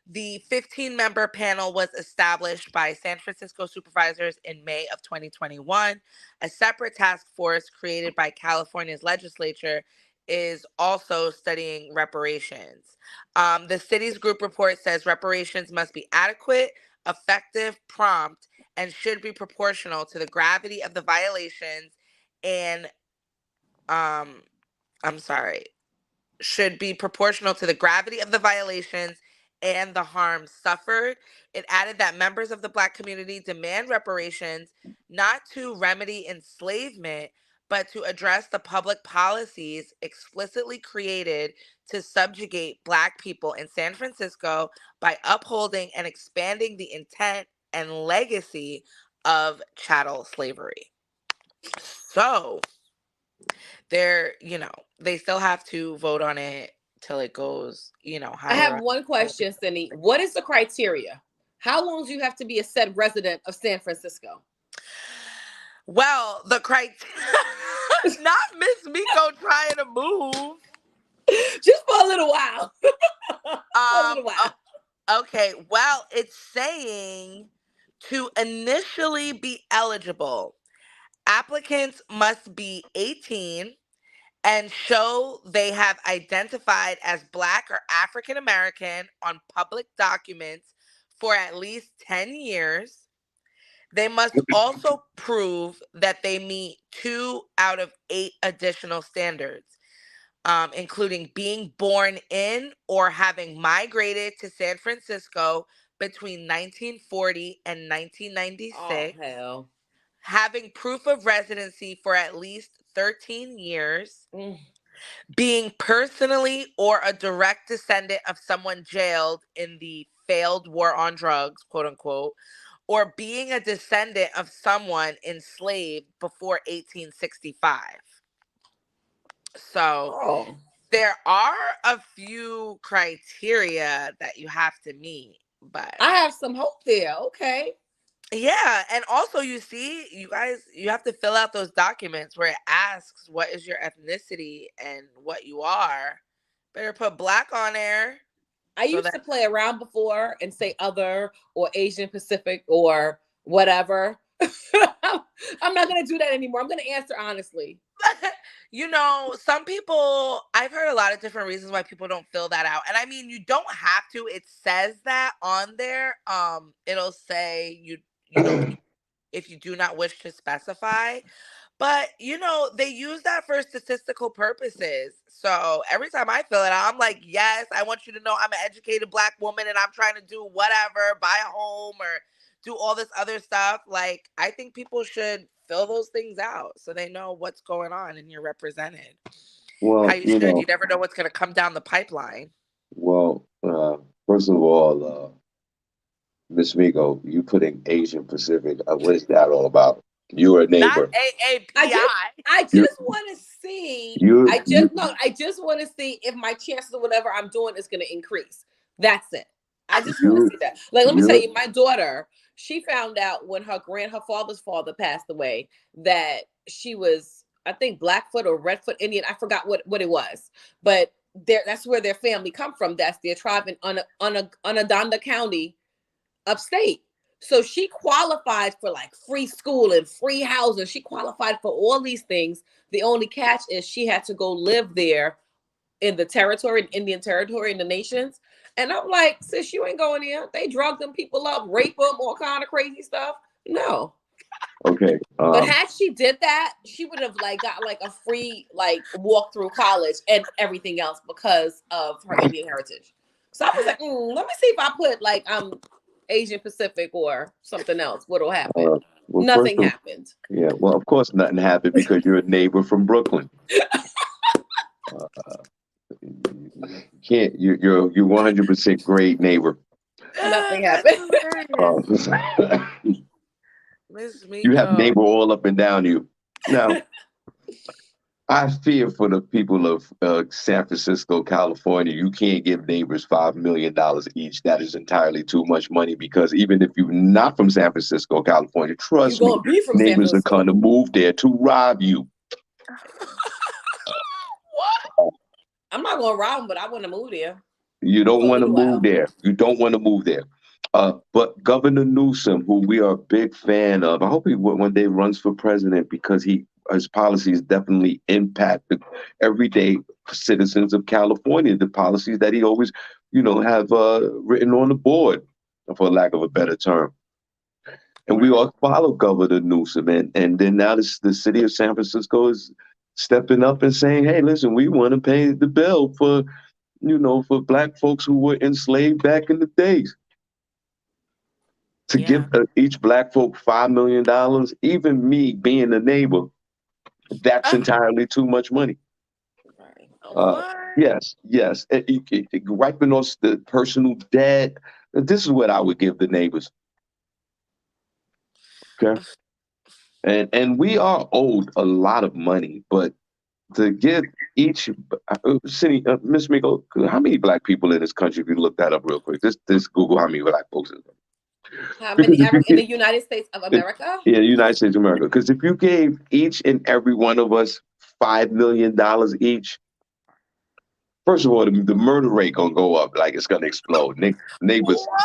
The 15-member panel was established by San Francisco supervisors in May of 2021. A separate task force created by California's legislature is also studying reparations. The city's group report says reparations must be adequate, effective, prompt, and should be proportional to the gravity of the violations and um I'm sorry, should be proportional to the gravity of the violations and the harm suffered. It added that members of the Black community demand reparations not to remedy enslavement, but to address the public policies explicitly created to subjugate Black people in San Francisco by upholding and expanding the intent and legacy of chattel slavery. So, they still have to vote on it till it goes, I higher have up. one question, Cindy. What is the criteria? How long do you have to be a said resident of San Francisco? Well, the criteria, not Miss Miko trying to move. Just for a little while. For a little while. Okay, well, it's saying to initially be eligible, applicants must be 18 and show they have identified as Black or African American on public documents for at least 10 years. They must also prove that they meet 2 out of 8 additional standards, including being born in or having migrated to San Francisco between 1940 and 1996. Oh, hell. Having proof of residency for at least 13 years, being personally or a direct descendant of someone jailed in the failed war on drugs, quote unquote, or being a descendant of someone enslaved before 1865. So Oh. there are a few criteria that you have to meet, but I have some hope there. Okay. yeah, and also you see, you have to fill out those documents where it asks what is your ethnicity and what you are. Better put Black on there. I used to play around before and say other or Asian Pacific or whatever. I'm not going to do that anymore. I'm going to answer honestly. Some people, I've heard a lot of different reasons why people don't fill that out. And I mean, you don't have to. It says that on there. It'll say if you do not wish to specify. But, they use that for statistical purposes. So every time I fill it out, I'm like, yes, I want you to know I'm an educated Black woman and I'm trying to do whatever, buy a home or do all this other stuff. Like, I think people should fill those things out so they know what's going on and you're represented. Well, How you should. You never know what's going to come down the pipeline. Well, first of all, Miss Miko, you putting Asian Pacific. What is that all about? You're a Not neighbor. I just AAPI. I You just want to see. you I you just no. I just want to see if my chances of whatever I'm doing is going to increase. That's it. I just want to you see that. Like, let me tell you you, my daughter. She found out when her father's father passed away that she was, I think, Blackfoot or Redfoot Indian. I forgot what it was, but that's where their family come from. That's their tribe in Onondaga County, upstate. So she qualified for like free school and free housing. She qualified for all these things. The only catch is she had to go live there in the territory, in Indian territory, in the nations. And I'm like, sis, you ain't going there. They drug them people up, rape them, all kind of crazy stuff. No. okay. But had she did that, she would have like got like a free like walk through college and everything else because of her Indian heritage. So I was like, let me see if I put like Asian Pacific or something else. What'll happen? Well, first Nothing of happened. yeah, well, of course, nothing happened because you're a neighbor from Brooklyn. Uh, you can't. You're 100% great neighbor. Nothing That's happened. hilarious. Miss You have Miko. neighbor all up and down you. Now, I fear for the people of San Francisco, California. You can't give neighbors $5 million each. That is entirely too much money because even if you're not from San Francisco, California, You trust me, gonna be from San neighbors are Francisco? gonna move there to rob you. What? I'm not gonna rob them, but I want to move there You for don't a want to little move while. there. You don't want to move there. But Governor Newsom, who we are a big fan of, I hope he one day runs for president because his policies definitely impact the everyday citizens of California. The policies that he always, have written on the board, for lack of a better term. And we Right. all follow Governor Newsom, and then now the city of San Francisco is stepping up and saying, "Hey, listen, we want to pay the bill for black folks who were enslaved back in the days. To Yeah. give each black folk $5 million, even me being a neighbor, that's entirely too much money." Right. Uh, What? yes. Wiping off the personal debt. This is what I would give the neighbors. Okay, and we are owed a lot of money, but to give each city, Miss Miko, how many black people in this country? If you look that up real quick, just Google how many black folks. How Because many if ever you in get the United States of it, America? yeah, the United States of America, because if you gave each and every one of us $5 million each, first of all, the murder rate gonna go up like it's gonna explode. Neighbors What?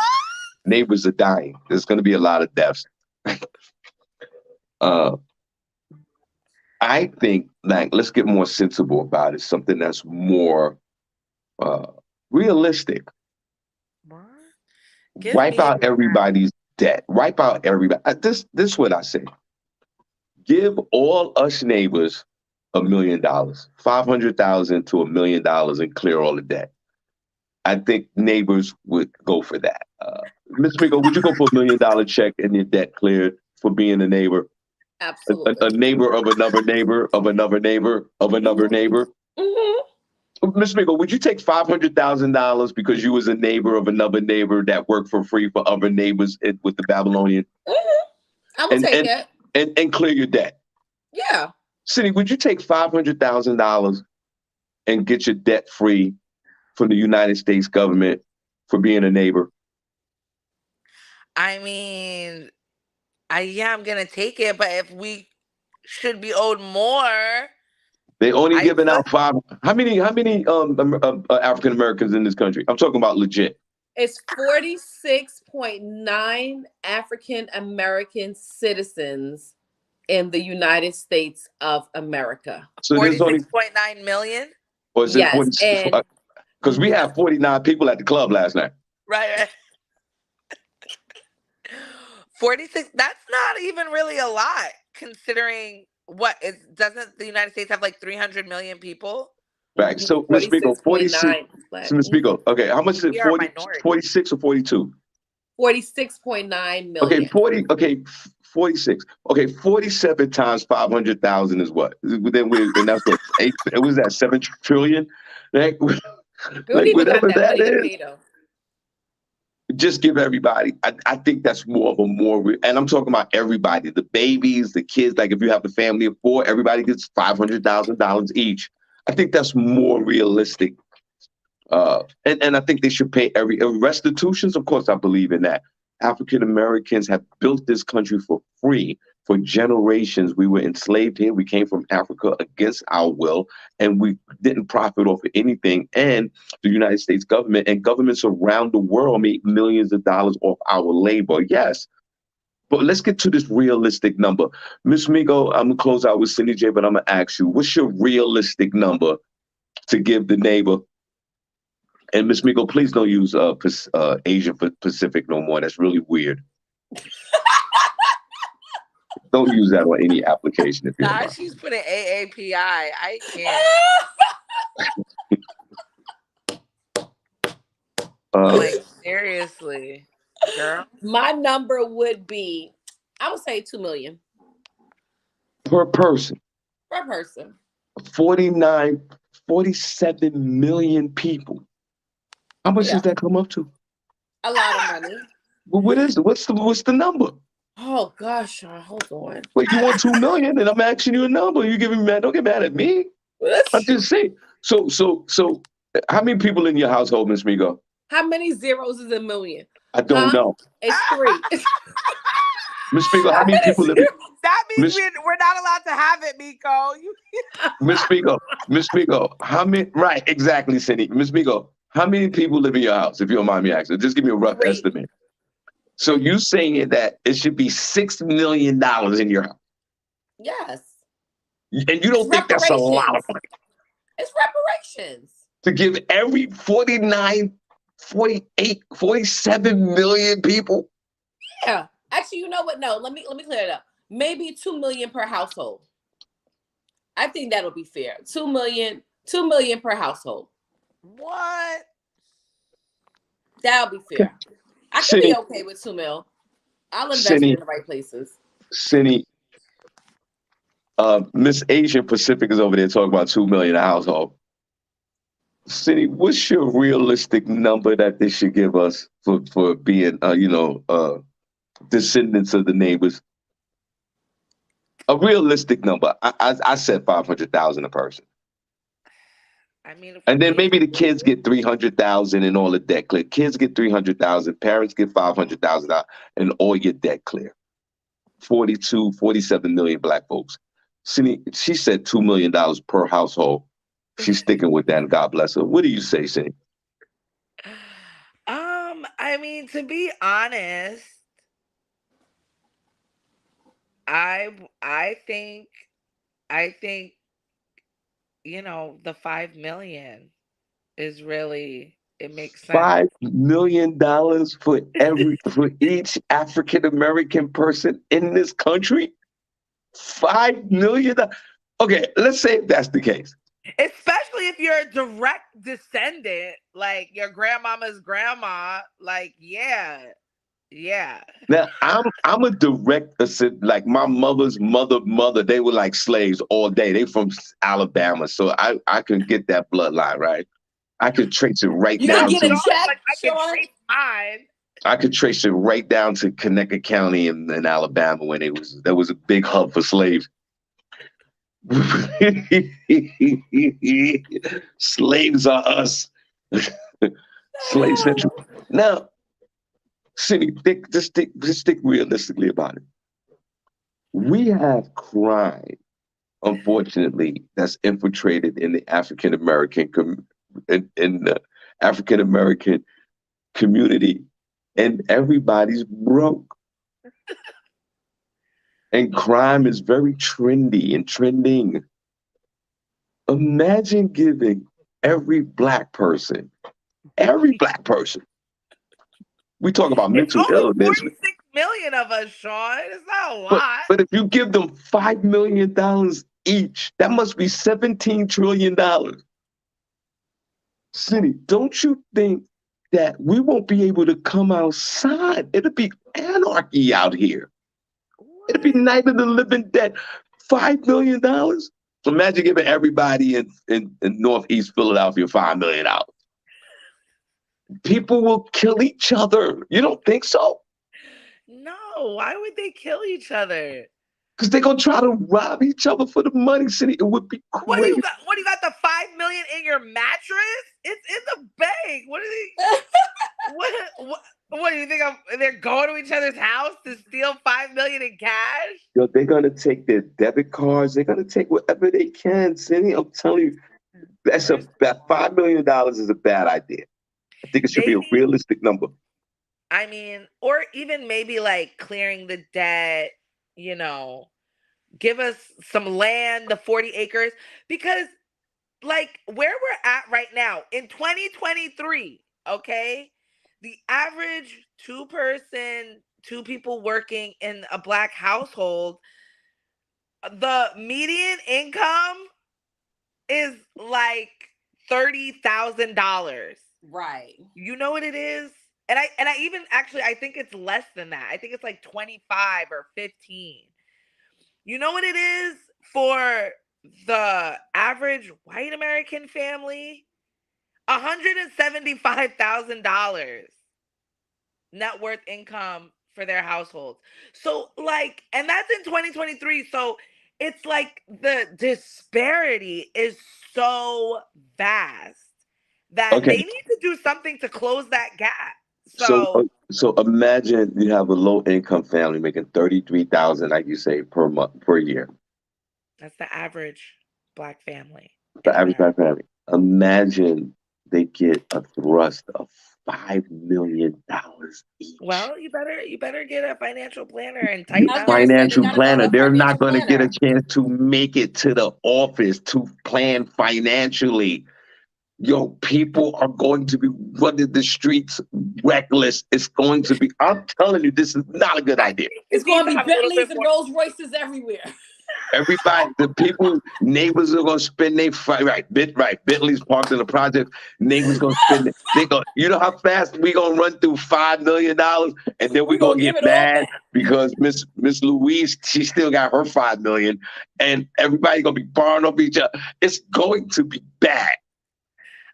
neighbors are dying. There's gonna be a lot of deaths. Uh, I think like let's get more sensible about it. Something that's more uh, realistic. What? Give Wipe me a out number. everybody's debt. Wipe out everybody. This is what I say. Give all us neighbors $1 million, 500,000 to $1 million, and clear all the debt. I think neighbors would go for that. Ms. Miko, would you go for $1 million check and your debt cleared for being a neighbor? A Absolutely. neighbor of another neighbor of another neighbor of another Hmm. neighbor. Hmm. Ms. Miko, would you take $500,000 because you was a neighbor of another neighbor that worked for free for other neighbors with the Babylonian Hmm. I will and take and it. and clear your debt? Yeah. Cindy, would you take $500,000 and get your debt free from the United States government for being a neighbor? I mean, yeah, I'm gonna take it, but if we should be owed more, They only I giving could. out five. How many African Americans in this country? I'm talking about legit. It's 46.9 African American citizens in the United States of America. So there's only, 46.9 million. or is it Yes. 40? And Because we had 49 people at the club last night. Right, right. 46. That's not even really a lot considering what is doesn't the United States have like 300 million people? Right. So Ms. Spiegel, 46. 46.9 So Ms. Spiegel, okay, how much is it? We are a 40, minority. 46 or 42? 46.9 Okay, million. 40. Okay, 46. Okay, 47 times 500,000 is what? And that's what eight. It was that 7 trillion. Like, We don't like even got whatever that that money to is. pay though. just give everybody. I think that's more of a and I'm talking about everybody, the babies, the kids. Like if you have a family of four, everybody gets $500,000 each. I think that's more realistic. And I think they should pay every restitutions. Of course, I believe in that. African Americans have built this country for free for generations. We were enslaved here. We came from Africa against our will, and we didn't profit off of anything. And the United States government and governments around the world made millions of dollars off our labor. Yes. But let's get to this realistic number. Miss Migo, I'm going to close out with Cindy J, but I'm going to ask you, what's your realistic number to give the neighbor? And Miss Miko, please don't use Asia Pacific no more. That's really weird. Don't use that on any application if you don't mind. She's putting AAPI. I can't. Like seriously, girl. My number would be, I would say 2 million per person. Per person. 47 million people. How much does that come up to? A lot of money. Well, what is it? What's the number? Oh gosh, hold on. Wait, you want 2 million, and I'm asking you a number. You giving me mad? Don't get mad at me. I'm just saying. So, how many people in your household, Miss Migo? How many zeros is a million? I don't know. It's 3. Miss Migo, how many people live? That means we're not allowed to have it, Miko. Miss Migo, how many? Right, exactly, Cindy. Miss Migo, how many people live in your house? If you don't mind me asking, just give me a rough estimate. So you saying that it should be $6 million in your house? Yes. And you don't think that's a lot of money? It's reparations. To give every 49, 48, 47 million people? Yeah. Actually, you know what? No, let me clear it up. Maybe 2 million per household. I think that'll be fair. 2 million per household. What? That'll be fair. I could be okay with 2 mil. I'll invest it in the right places. Cindy, Miss Asian Pacific is over there talking about 2 million a household. Cindy, what's your realistic number that they should give us for being, descendants of the neighbors? A realistic number. I said 500,000 a person. I mean, and then maybe the kids get 300,000 and all the debt clear. Kids get 300,000, parents get 500,000, and all your debt clear. 47 million Black folks. Cindy, she said $2 million per household. She's sticking with that, and God bless her. What do you say, Cindy? I mean, to be honest, I think the 5 million is really, it makes sense. $5 million for each African American person in this country. $5 million. Okay, let's say if that's the case. Especially if you're a direct descendant, like your grandmama's grandma, like yeah. Now I'm a direct descendant, like my mother's mother. They were like slaves all day. They from Alabama, so I can get that bloodline, right? I could trace it right down to. I could trace it right down to Connecticut County in Alabama when there was a big hub for slaves. Slaves are us. Slave central. Now, Cindy, just think realistically about it. We have crime, unfortunately, that's infiltrated in the African American community, and everybody's broke. And crime is very trendy and trending. Imagine giving every black person, we talk about mental illness. 46 million of us, Shawn. It's not a lot. But if you give them $5 million each, that must be $17 trillion. Cindy, don't you think that we won't be able to come outside? It'll be anarchy out here. It'd be Night of the Living Dead. $5 million? Imagine giving everybody in Northeast Philadelphia $5 million. People will kill each other. You don't think so? No, why would they kill each other? Because they're gonna try to rob each other for the money. City, it would be What do you crazy. got? What do you got? The 5 million in your mattress? It's in the bank. What are they? What do you think? They're going to each other's house to steal 5 million in cash? Yo, they're gonna take their debit cards. They're gonna take whatever they can. Cindy, I'm telling you, that $5 million is a bad idea. I think it should be They a need. realistic number. I mean, or even maybe like clearing the debt. You know, give us some land, the 40 acres, because like where we're at right now in 2023, okay, the average two people working in a Black household, the median income is like $30,000. Right. You know what it is? And I even actually I think it's less than that. I think it's like 25 or 15. You know what it is for the average white American family? $175,000 net worth income for their households. So like, and that's in 2023. So it's like the disparity is so vast that Okay, they need to do something to close that gap. so So so imagine you have a low income family making 33,000, like you say, per month per year. that's the average Black family in The average America. black family. Imagine they get a thrust of $5 million each. Well, you better get a financial planner and tighten I was up. gonna say they Financial gotta go to planner. a They're not financial going to get a planner. chance to make it to the office to plan financially. Yo, people are going to be running the streets reckless. It's going to be, I'm telling you, this is not a good I idea. think It's you need gonna to be have a little Bentleys bit and more. Rolls Royces everywhere. Everybody, the people, neighbors are gonna spend their right. Bentley's parked in the project. Neighbors gonna spend it. They go. You know how fast we gonna run through $5 million, and then we We're gonna gonna get give it all mad back. because Miss Louise, she still got her 5 million, and everybody gonna be borrowing off each other. It's going to be bad.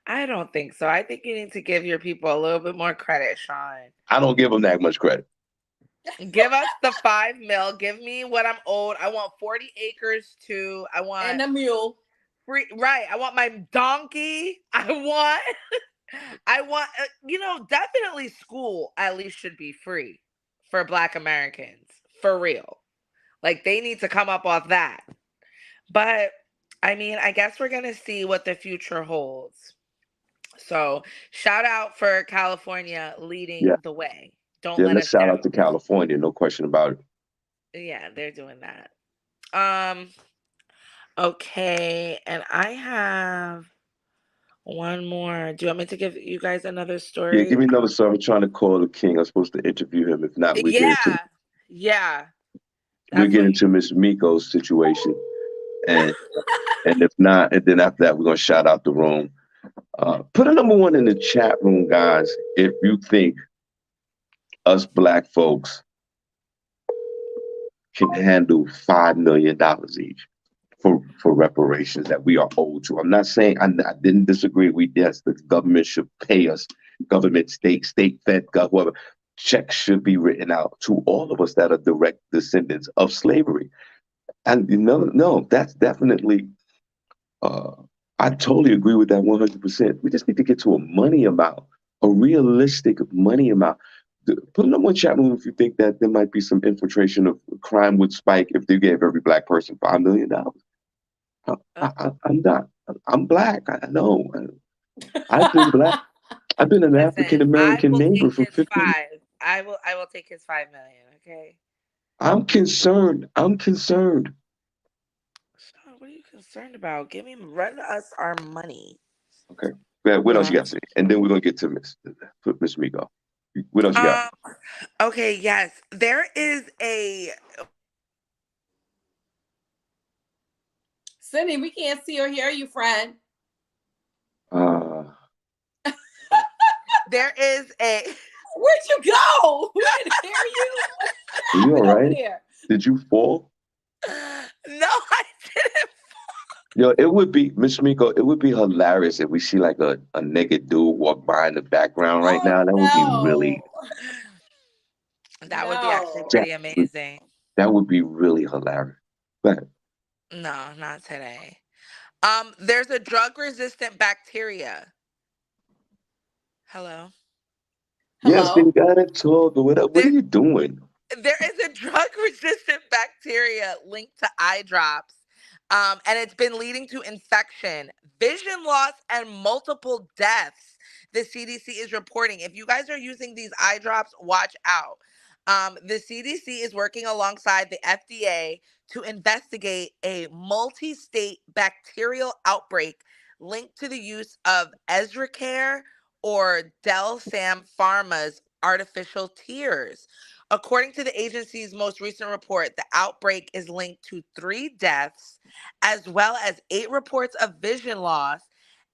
I don't think so. I think you need to give your people a little bit more credit, Sean. I don't give them that much credit. Give us the 5 mil. Give me what I'm owed. I want 40 acres too. I want And a mule. free. Right. I want my donkey. Definitely school at least should be free for Black Americans. For real. Like they need to come up off that. But I mean, I guess we're going to see what the future holds. So, shout out for California Yeah, leading the way. Don't yeah. let Let's us shout down. out to California. No question about it. Yeah, they're doing that. Um, okay, and I have one more. Do you want me to give you guys another Yeah, give story? me another story. I'm trying to call the king. I'm supposed to interview him. If not, Yeah, yeah, we that's get what you. into Miss Miko's situation, and and if not, and then after that, we're gonna shout out the room. Put a number one in the chat room, guys. If you think us black folks can handle $5 million each for reparations that we are owed to. I'm not saying I didn't disagree. Yes, the government should pay us. Government, state, fed, whoever. Checks should be written out to all of us that are direct descendants of slavery. And no, that's definitely. Uh, I totally agree with that 100%. We just need to get to a money amount, a realistic money amount. Put in one chat room if you think that there might be some infiltration of crime would spike if they gave every black person $5 million. Uh, I'm not. I'm black. I know. I've been black. I've been an Listen, African I American will neighbor take for his 50. five. I will take his 5 million. Okay. I'm concerned. I'm concerned. Sean, what are you concerned about? Run us our money. Okay. Yeah, what else you Uh, got to say? And then we're gonna get to Miss Miko. What else you got? um. Okay. Yes, there is a Cindy, we can't see or hear you, friend. Uh, there is a Where'd you go? We didn't hear you. What's are you all happening over right? there? Did you fall? no, I didn't. Yo, it would be, Miss Miko, it would be hilarious if we see like a naked dude walk by in the background right now. Oh That would be really, no. That would be actually No. that pretty would, amazing. that would be really hilarious. But No, not today. There's a drug resistant bacteria. Hello. yes, we Hello? gotta talk. What are There you doing? there is a drug resistant bacteria linked to eye drops. And it's been leading to infection, vision loss, and multiple deaths. The CDC is reporting. If you guys are using these eye drops, watch out. The CDC is working alongside the FDA to investigate a multi state bacterial outbreak linked to the use of Ezracare or Delsam Pharma's artificial tears. According to the agency's most recent report, the outbreak is linked to 3 deaths, as well as 8 reports of vision loss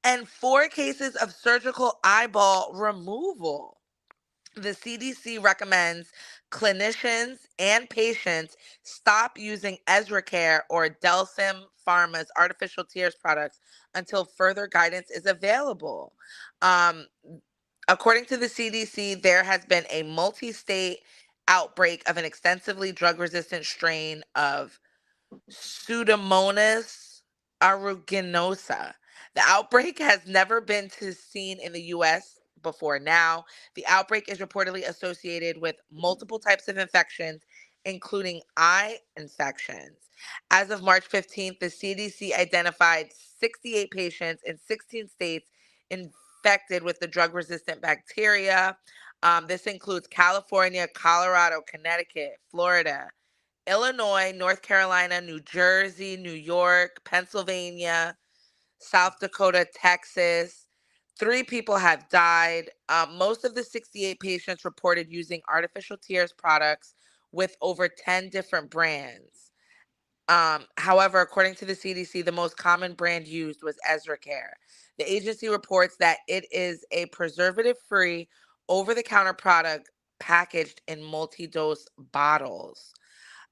and 4 cases of surgical eyeball removal. The CDC recommends clinicians and patients stop using Ezracare or Delsym Pharma's artificial tears products until further guidance is available. Um, According to the CDC, there has been a multi state outbreak of an extensively drug resistant strain of Pseudomonas aeruginosa. The outbreak has never been seen in the US before now. The outbreak is reportedly associated with multiple types of infections, including eye infections. As of March 15th, the CDC identified 68 patients in 16 states infected with the drug resistant bacteria. This includes California, Colorado, Connecticut, Florida, Illinois, North Carolina, New Jersey, New York, Pennsylvania, South Dakota, Texas. 3 people have died. Most of the 68 patients reported using artificial tears products with over 10 different brands. However, according to the CDC, the most common brand used was Ezracare. The agency reports that it is a preservative free, over the counter product packaged in multi dose bottles.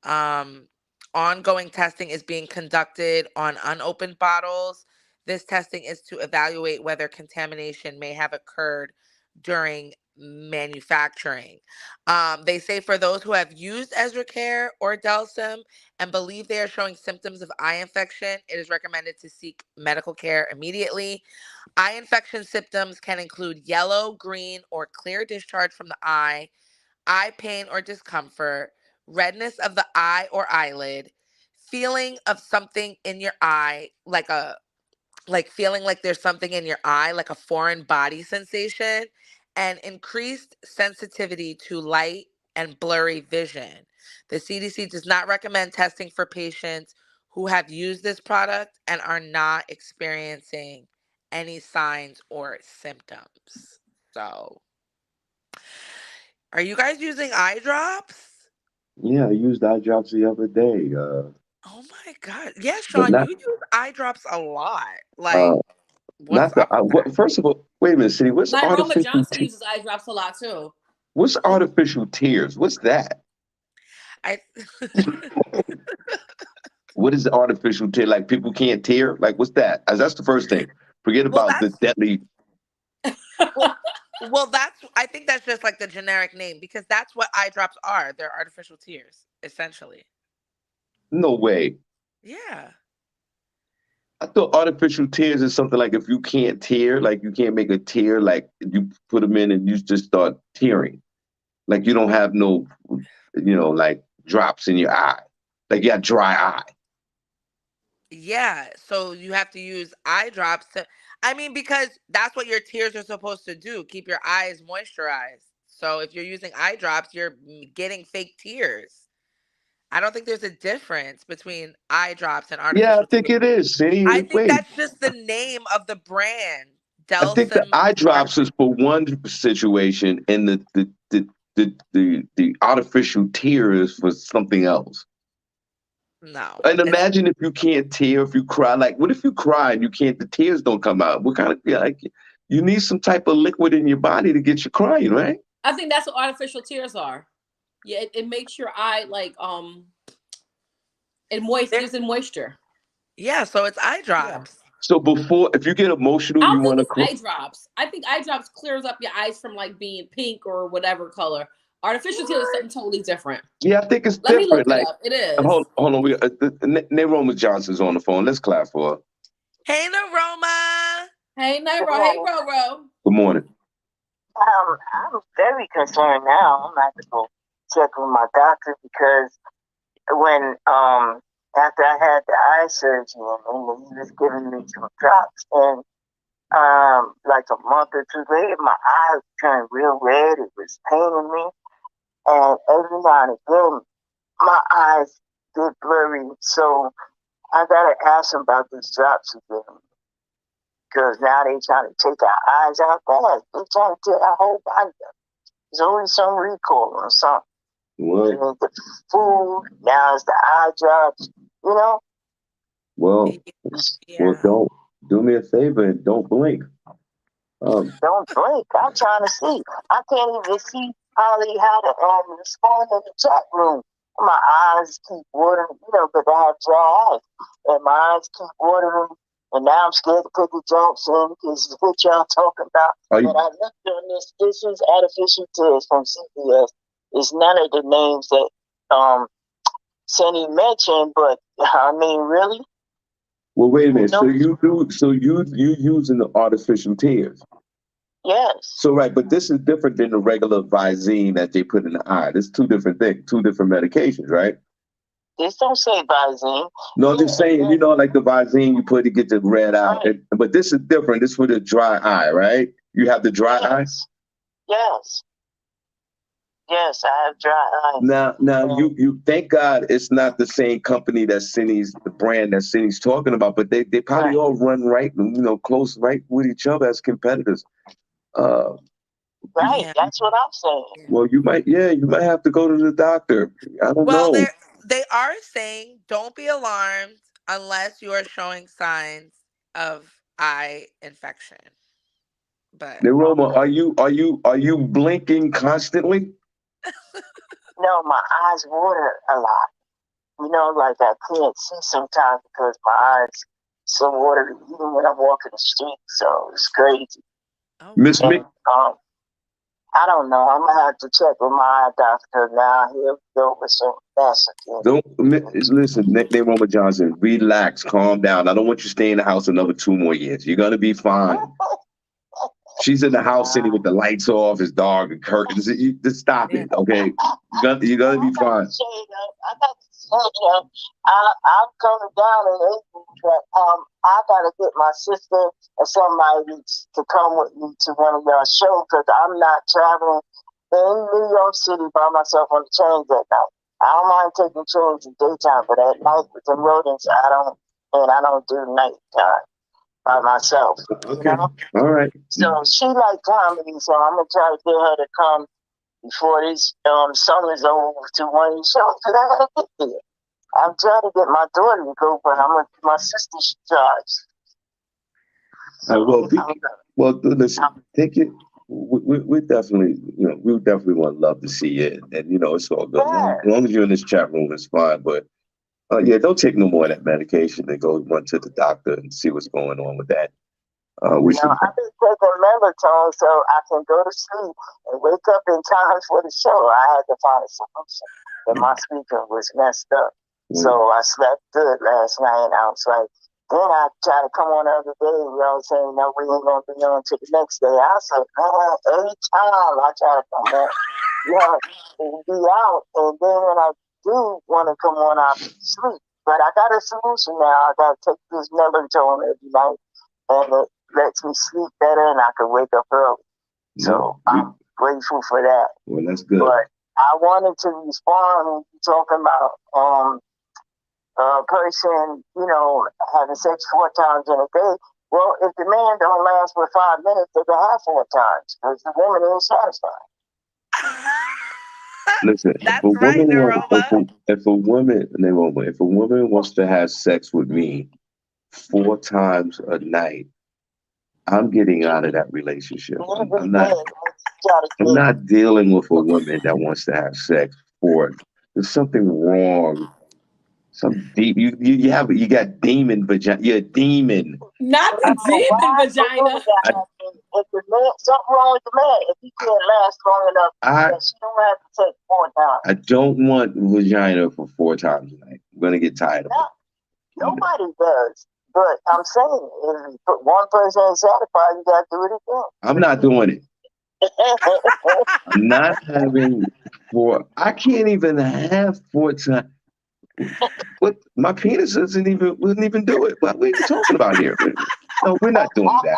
Um, Ongoing testing is being conducted on unopened bottles. This testing is to evaluate whether contamination may have occurred during manufacturing. They say for those who have used Ezracare or Delsym and believe they are showing symptoms of eye infection, it is recommended to seek medical care immediately. Eye infection symptoms can include yellow, green, or clear discharge from the eye pain or discomfort, redness of the eye or eyelid, feeling of something in your eye, like feeling like there's something in your eye, like a foreign body sensation, and increased sensitivity to light and blurry vision. The CDC does not recommend testing for patients who have used this product and are not experiencing any signs or symptoms. So, are you guys using eye drops? Yeah, I used eye drops the other day. Oh my God. Yeah, But Sean, not you use eye drops a lot. uh Like, what's not the up with that? what, first of all, wait a minute, City. My Roma Johnson uses eye drops a lot too. What's artificial tears? What's that? I What is the artificial tear? Like people can't tear? Like what's that? That's the first thing. Forget well about the that's deadly. well well that's I think that's just like the generic name because that's what eye drops are. They're artificial tears, essentially. No way. Yeah. I thought artificial tears is something like if you can't tear, like you can't make a tear, like you put them in and you just start tearing. Like you don't have no, like drops in your eye. Like you got dry eye. Yeah. So you have to use eye drops to I mean, because that's what your tears are supposed to do, keep your eyes moisturized. So if you're using eye drops, you're getting fake tears. I don't think there's a difference between eye drops and Yeah, I artificial think tears. it is. See, I think wait. that's just the name of the brand. I think the Delsum eye drops Artificial. is for one situation, and the artificial tear is for something else. No, And it's imagine if you can't tear, if you cry. Like, what if you cry and you can't? The tears don't come out. What kind of like? You need some type of liquid in your body to get you crying, right? I think that's what artificial tears are. Yeah, it makes your eye like it there. gives it moisture. Yeah, so it's eye Yeah. drops. So before, if you get emotional, I you don't think want to it's close. eye drops. I think eye drops clears up your eyes from like being pink or whatever color. Artificial tears is something totally different. Yeah, I think it's Let me look different. it Like, up. It is. hold on. Nate Roma Johnson's on the phone. Let's clap for her. Hey, Naroma. Hey, Good Nairo. Hey, morning. Roro. Good morning. I'm very concerned now. I'm gonna have to go check with my doctor because when after I had the eye surgery and he was giving me some drops and like a month or two later my eyes turned real red. It was paining me and every now and again my eyes get blurry. So I gotta ask him about these drops again because now they trying to take our eyes out fast. They trying to take our whole body. There's always some recall on something. Well, The food, now it's the eye drops, you know? well, well. Yeah. Don't do me a favor and don't blink. Um, Don't blink. I'm trying to see. I can't even see hardly how to respond in the chat room. My eyes keep watering, because I have dry eyes. And my eyes keep watering. And now I'm scared to put the drops in because what y'all talking about. are When you? I looked on this, this is artificial tears from CPS. It's none of the names that Cindy mentioned, but I mean, really? Well, wait a minute. So No, you do. So you using the artificial tears. yes. So right, but this is different than the regular Visine that they put in the eye. This is two different things, two different medications, right? This don't say Visine. No, I'm Yeah, just saying, like the Visine you put to get the red eye, right. but this is different. This is for the dry eye, right? You have the dry eye. Yes. Yes. Yes, I have dry eyes. Now you thank God it's not the same company that Cindy's the brand that Cindy's talking about, but they probably Right. all run right, close right with each other as competitors. Uh, Right. Yeah. That's what I'm saying. well, you might have to go to the doctor. I don't Well, know. they are saying don't be alarmed unless you are showing signs of eye infection. But Neroma, Okay. are you blinking constantly? No, my eyes water a lot. Like I can't see sometimes because my eyes so watery, even when I'm walking the street. So it's crazy. oh Miss wow. Mick, And I don't know. I'm gonna have to check with my eye doctor now. Here we go with some mess again. listen, Neroma Johnson, relax, calm down. I don't want you to stay in the house another 2 more years. You're gonna be fine. She's in the house sitting with the lights off, it's dark and curtains. You just stop Yeah. it, okay? You're gonna be I got fine. the shade up. I got the shade up. I'm coming down in April, but I gotta get my sister or somebody to come with me to one of y'all shows because I'm not traveling in New York City by myself on the trains at night. I don't mind taking trains in daytime, but at night with the rodents, I don't do nighttime by myself. Okay, all right. So she like comedy, so I'm gonna try to get her to come before this summer's over to one of these shows. Cause I gotta get there. I'm trying to get my daughter to go, but my sister's charged. So Well, listen, I'm, take it. We definitely, we would definitely want love to see it, and it's all good. yeah. As long as you're in this chat room, it's fine. But yeah, don't take no more of that medication. And go run to the doctor and see what's going on with that. We You know, should. I've been taking melatonin so I can go to sleep and wake up in time for the show. I had to find a solution. And my speaker was messed up. So I slept good last night. I was like, then I tried to come on the other day, saying, no, we ain't going to be on to the next day. I said, man, every time I try to come on, it'll be out. And then when I do want to come on, I'll sleep. But I got a solution now. I got to take this melatonin every night. And it lets me sleep better and I can wake up early. So I'm grateful for that. Well, that's good. But I wanted to respond talking about a person, having sex 4 times in a day. Well, if the man don't last for 5 minutes, they can have 4 times because the woman ain't satisfied. Listen, That's right, Naroma. if a woman wants to have sex with me 4 times a night, I'm getting out of that relationship. I'm not dealing with a woman that wants to have sex for. There's something wrong. Some deep. You got demon vagina. You're a demon. Not I the don't know demon why the woman vagina. got I nothing. If the man, something wrong with the man. If he can't last long enough, I then she don't have to take 4 times. I don't want vagina for 4 times a night. I'm gonna get tired of No, it. nobody does. But I'm saying, if you put one person ain't satisfied, you got to do it I'm not doing it. again. I'm not having four. I can't even have 4 times. What my penis doesn't even wouldn't even do it. What are you talking about here? No, we're not doing that.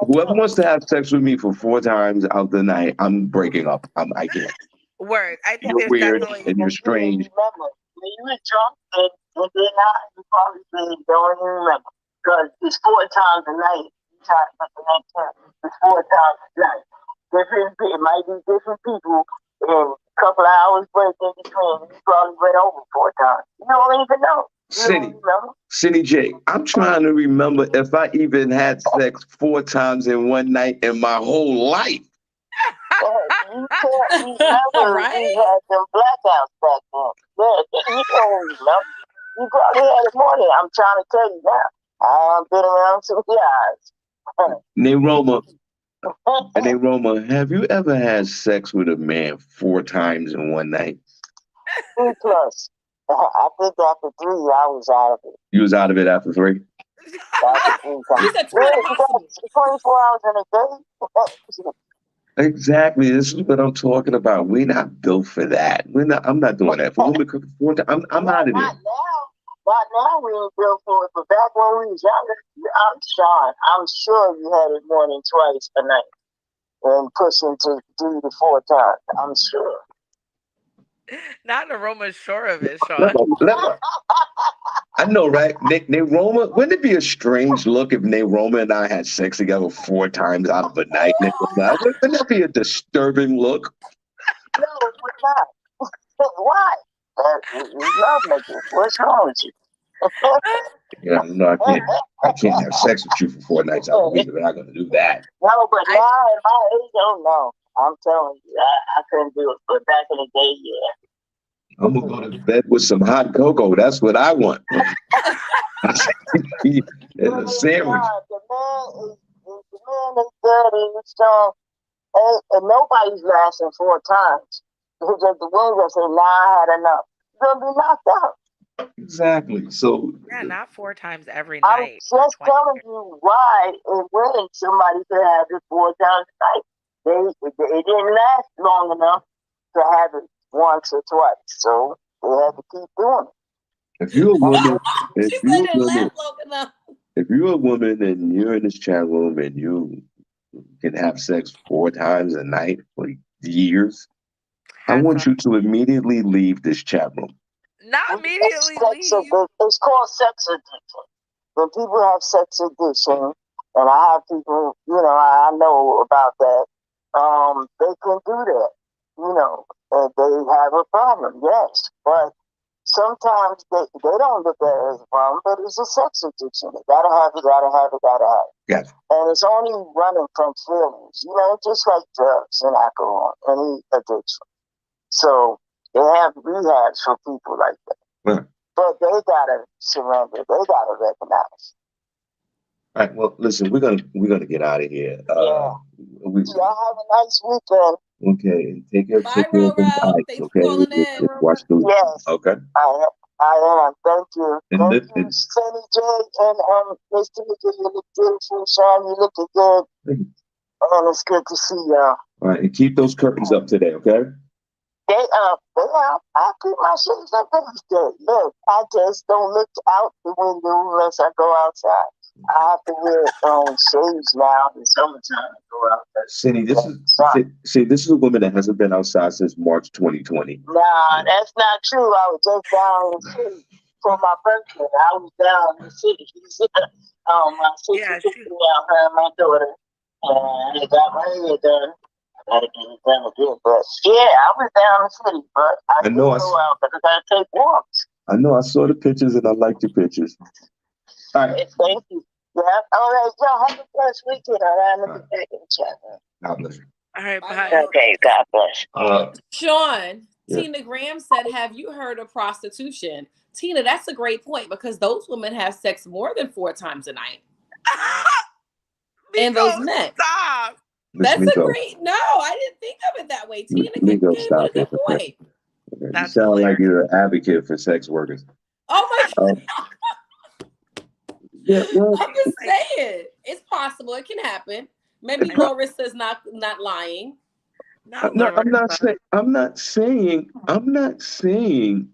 Whoever wants to have sex with me for 4 times out the night, I'm breaking up. I can't. Word. I think You're there's weird definitely. and you're strange. Remember, when you were drunk and then high, you probably don't even remember. Because it's 4 times a night. You try to put the next time. It's 4 times a night. It might be different people and a couple of hours break in between. You probably went over 4 times. You don't even know. You don't City, even know. City J, I'm trying to remember if I even had sex 4 times in one night in my whole life. You can't remember Right? we had them blackouts back then. Yeah, you don't remember. You probably had it more than I'm trying to tell you now. I've been around some guys. Naroma, have you ever had sex with a man 4 times in one night? 3 plus. I think after 3, I was out of it. You was out of it after 3? After 3 times. He said 2 Yeah, ain't you got possible. 24 hours in a day. Exactly. This is what I'm talking about. We're not built for that. We're not. I'm not doing that. For women cooking 4 times, I'm out of there. Not now. Not now we ain't built for it, but back when we was younger, I'm Sean. I'm sure you had it more than twice a night and pushing to 3 to 4 times. I'm sure. Not Aroma sure of it, Let Sean. me, let me, I know, right? Roma, wouldn't it be a strange look if Roma and I had sex together 4 times out of a night? Wouldn't that be a disturbing look? No, we're not. Why? It's not making. What's wrong with you? Yeah, no, I can't have sex with you for 4 nights out of a week. We're not going to do that. No, but I now at my age, oh no. I'm telling you, I couldn't do it. But back in the day, yeah. I'm going to go to bed with some hot cocoa. That's what I want. And a sandwich. The man is good and he's strong. And nobody's lasting 4 times. Because the women will say, nah, I had enough. You're going to be knocked out. Exactly. So, yeah, not 4 times every I'm night for just 20 telling years. you why and when somebody could have it 4 times a night. It didn't last long enough to have it once or twice. So they had to keep doing if you're a woman, if She said you're it a didn't woman, last long enough. if you're a woman and you're in this chat room and you can have sex 4 times a night for years, I Hats want off. you to immediately leave this chat room. Not it. immediately leave. It's called sex addiction. When people have sex addiction, and I have people, I know about that, they can do that, and they have a problem, yes. But sometimes they don't look at it as a problem, but it's a sex addiction. They gotta have it, gotta have it, gotta have it. Yes. And it's only running from feelings, just like drugs and alcohol, any addiction. So they have rehabs for people like that. Right. But they gotta surrender. They gotta recognize. All right. Well, listen, we're gonna get out of here. Yeah. We, Y'all have a nice weekend. okay. Take care. Bye, Take care of them Roro. eyes. Thanks for Okay. calling in, Watch Roro. the. Yes, Okay. I am. Thank you. And, Thank you, Sunny J and Mr. Mickey. You look beautiful, Sean. You looking good. And it's good to see y'all. all right. And keep those curtains up today. Okay. They up. They up. I keep my shades up every day. Look, I just don't look out the window unless I go outside. I have to wear shades now in summertime to go outside. Cindy, this is a woman that hasn't been outside since March 2020. Nah, that's not true. I was just down in the city for my birthday. I was down in the city. My sister Yeah, took me out, her and my daughter, and I got my hair done. I gotta get it done again. But yeah, I was down in the city, but I didn't go out because I take walks. I know I saw the pictures and I liked your pictures. All right. Thank you. Yeah. All right, y'all have a blessed weekend. I'm gonna get back in the chat. God bless you. all right, Bye, bye. Roro. Okay, God bless. Sean, Yeah. Tina Graham said, "Have you heard of prostitution?" Tina, that's a great point because those women have sex more than 4 times a night. And those Miko, men. stop. Miss That's a Miko, great. No, I didn't think of it that way. Tina Miko, gave stop a it. good Okay. point. Okay. You That's sound like hilarious. you're an advocate for sex workers. Oh my Um, yeah, well, I'm just saying, it's possible. It can happen. Maybe it pro- Larissa's not lying. Not I'm not Larissa. saying. I'm not saying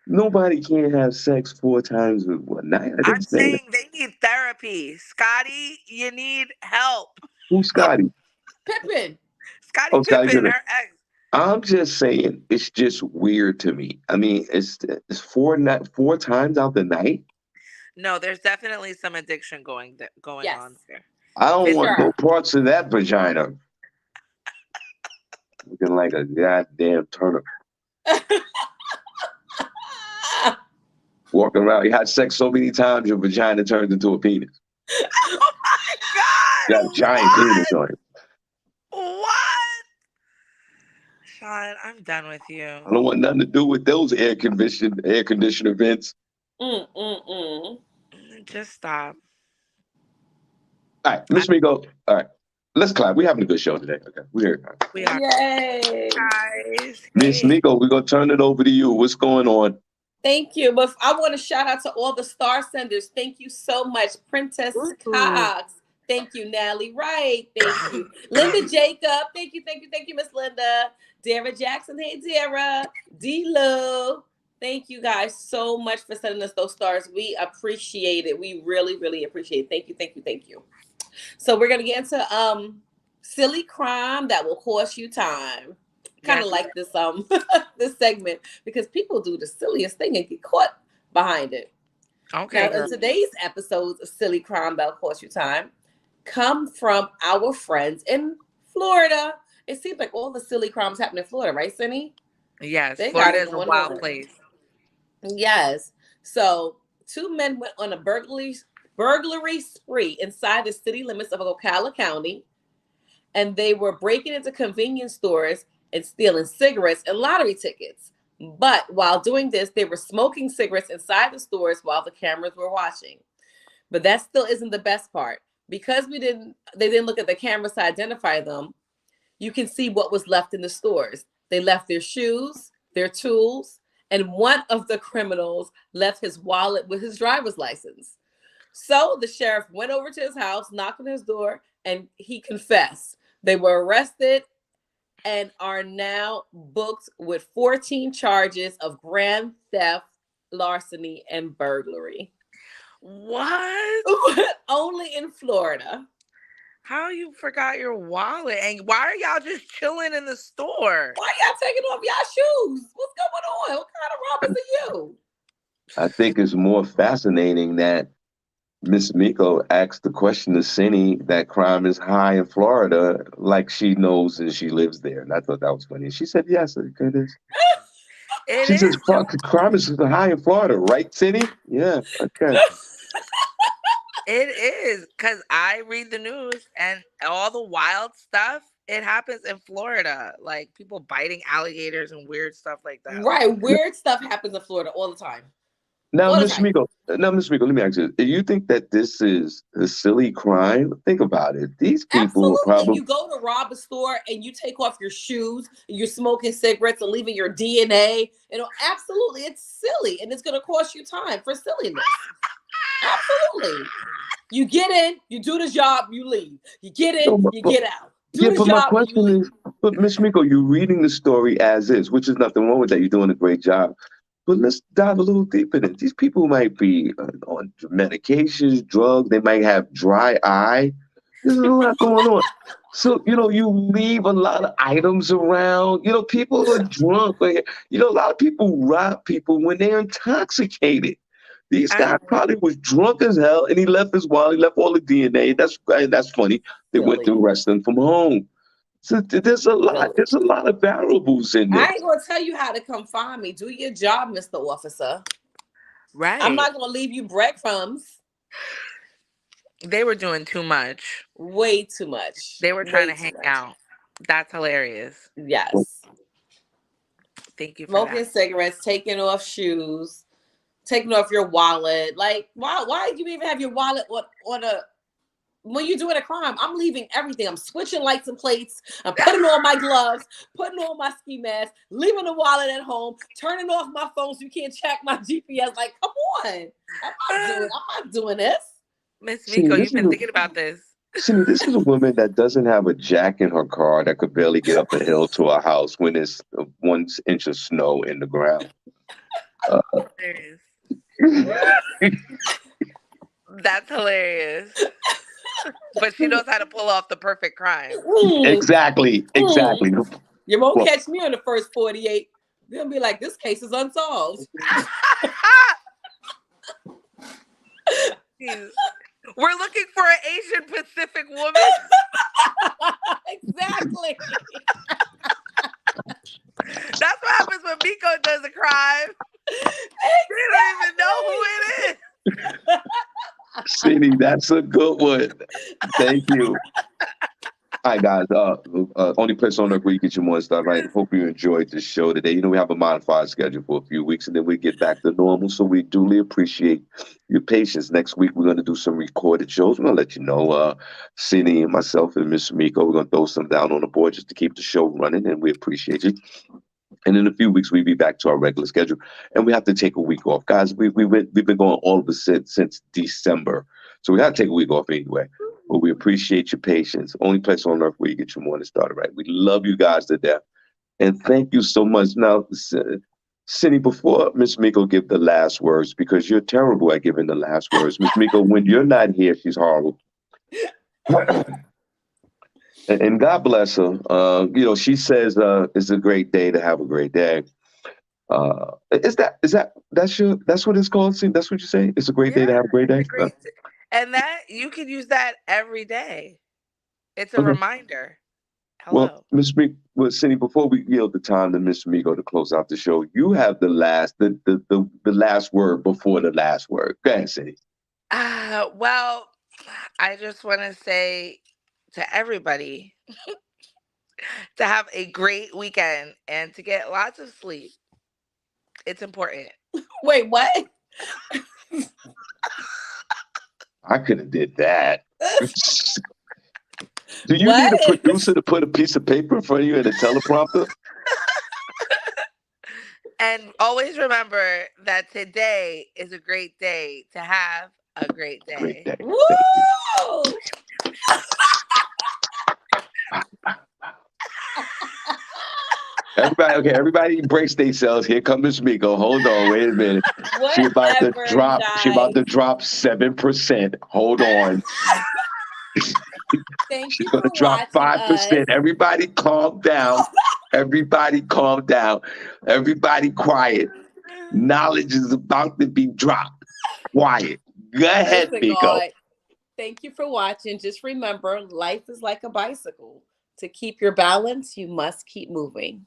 nobody can't have sex 4 times in one night. I didn't I'm say that. saying they need therapy. Scotty, you need help. Who's Scotty? Pippin. Scotty Oh, Scotty Pippen, Pippen. her ex. I'm just saying it's just weird to me. I mean, it's 4 times out the night. No, there's definitely some addiction going Yes, on there. I don't for want no sure. parts of that vagina. Looking like a goddamn turnip. Walking around, you had sex so many times, your vagina turns into a penis. Oh my You got a God! giant penis on it. What? Sean, I'm done with you. I don't want nothing to do with those air conditioner vents. Mm. Just stop. All right, I, Miss Migo. All right, let's clap. We're having a good show today. Okay, we're here. we are Yay. guys. Miss Hey. Migo, we're gonna turn it over to you. What's going on? Thank you. But I want to shout out to all the star senders. Thank you so much. Princess Ooh. Cox. Thank you, Natalie Wright. Thank you. Linda Jacob. Thank you, Miss Linda. Dara Jackson. Hey, Dara. D-Lo. Thank you guys so much for sending us those stars. We appreciate it. We really, really appreciate it. Thank you. So we're gonna get into silly crime that will cost you time. Kind Yes. of like this this segment because people do the silliest thing and get caught behind it. Okay, Now, girl. in today's episodes of Silly Crime That'll Cost You Time, come from our friends in Florida. It seems like all the silly crimes happen in Florida, right, Cindy? Yes, They got Florida it is a going wild on. place. Yes. So, 2 men went on a burglary spree inside the city limits of Ocala County, and they were breaking into convenience stores and stealing cigarettes and lottery tickets. But while doing this, they were smoking cigarettes inside the stores while the cameras were watching. But that still isn't the best part. Because they didn't look at the cameras to identify them, you can see what was left in the stores. They left their shoes, their tools, and one of the criminals left his wallet with his driver's license. So the sheriff went over to his house, knocked on his door, and he confessed. They were arrested and are now booked with 14 charges of grand theft, larceny, and burglary. What? Only in Florida. How you forgot your wallet? And why are y'all just chilling in the store? Why y'all taking off y'all shoes? What's going on? What kind of robbers are you? I think it's more fascinating that Miss Miko asked the question to Cindy that crime is high in Florida, like she knows and she lives there. And I thought that was funny. She said, yes, it is. It She says, is. crime is high in Florida, right, Cindy? Yeah, okay. It is. Because I read the news and all the wild stuff, it happens in Florida. Like people biting alligators and weird stuff like that. Like, Right. Weird stuff happens in Florida all the time. Now, All the Miss time. Miko, let me ask you, do you think that this is a silly crime? Think about it. These people are Absolutely. probably, You go to rob a store and you take off your shoes, and you're smoking cigarettes and leaving your DNA. Absolutely. It's silly and it's going to cost you time for silliness. Absolutely. You get in, you do the job, you leave. You get in, you get out. Do the but my job, and you question leave. is, but Miss Miko, you're reading the story as is, which is nothing wrong with that. You're doing a great job. But let's dive a little deeper in it. These people might be on medications, drugs. They might have dry eye. There's a lot going on. So, you leave a lot of items around. People are drunk. A lot of people rob people when they're intoxicated. These I, guy probably was drunk as hell, and he left his wallet. He left all the DNA. That's funny. They went to Silly. arrest him from home. So there's a lot. Silly. There's a lot of variables in I this. ain't gonna tell you how to come find me. Do your job, Mr. Officer. right. I'm not gonna leave you breadcrumbs. They were doing too much. Way too much. They were trying Way to too hang much. out. That's hilarious. Yes. Thank you for Smoking that. cigarettes, taking off shoes, taking off your wallet. Like, why do you even have your wallet on a when you're doing a crime? I'm leaving everything. I'm switching lights and plates. I'm putting on my gloves, putting on my ski mask, leaving the wallet at home, turning off my phone so you can't check my GPS. Like, come on. I'm not doing this. Miss See, Miko, this you've is been thinking about this. See, this is a woman that doesn't have a jack in her car that could barely get up a hill to her house when there's 1 inch of snow in the ground. Uh, Hilarious. That's hilarious. But she knows how to pull off the perfect crime. exactly, exactly. You won't Well, catch me on the first 48. They'll be like, this case is unsolved. Jeez. We're looking for an Asian Pacific woman. Exactly. That's what happens when Miko does a crime. They don't even know who it is. Cindy, that's a good one. Thank you. Hi guys. Only place on earth where you get your morning start right. Hope you enjoyed the show today. We have a modified schedule for a few weeks, and then we get back to normal. So we duly appreciate your patience. Next week we're going to do some recorded shows. We're going to let you know. Cindy and myself and Miss Miko, we're going to throw some down on the board just to keep the show running, and we appreciate you. And in a few weeks, we'll be back to our regular schedule, and we have to take a week off, guys. We've been going all of us since December, so we got to take a week off anyway. But we appreciate your patience. Only place on earth where you get your morning started right. We love you guys to death, and thank you so much. Now, Cindy, before Miss Miko give the last words, because you're terrible at giving the last words, Miss Miko, when you're not here, she's horrible. And God bless her. She says it's a great day to have a great day. That's what it's called? See, that's what you say? It's a great day to Yeah, have a great it's day? a great, and that you can use that every day. It's a Okay. reminder. Well, Hello. Cindy, before we yield the time to Miss Migo to close out the show, you have the last word before the last word. Go ahead, Cindy. Well, I just want to say to everybody to have a great weekend and to get lots of sleep. It's important. Wait, what? I could have did that. Do you need a What? producer to put a piece of paper in front of you and a teleprompter? And always remember that today is a great day to have a great Great day. day. Woo! Everybody brace themselves. Here comes Miss Miko. Hold on, wait a minute. She about to Whatever, you drop. She about to guys. drop 7%. Hold on. Thank She's you gonna for drop watching us. 5%. Everybody calm down. Everybody calm down. Everybody quiet. Knowledge is about to be dropped. Quiet. Go ahead, Listen, Miko. God. Thank you for watching. Just remember, life is like a bicycle. To keep your balance, you must keep moving.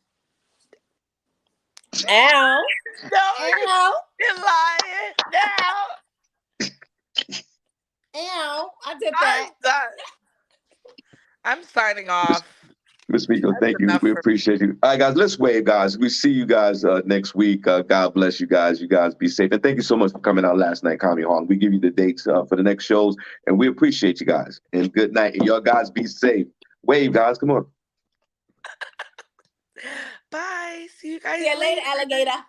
Ow. No, Ow. you're lying. Now Ow. I did I'm that. done. I'm signing off. Miss Miko, That's thank you. enough We for me. appreciate you. All right, guys, let's wave, guys. We see you guys next week. God bless you guys. You guys be safe. And thank you so much for coming out last night, Comedy Hall. We give you the dates for the next shows, and we appreciate you guys. And good night. And y'all guys be safe. Wave, guys. Come on. Bye. See you guys See you later, later. alligator.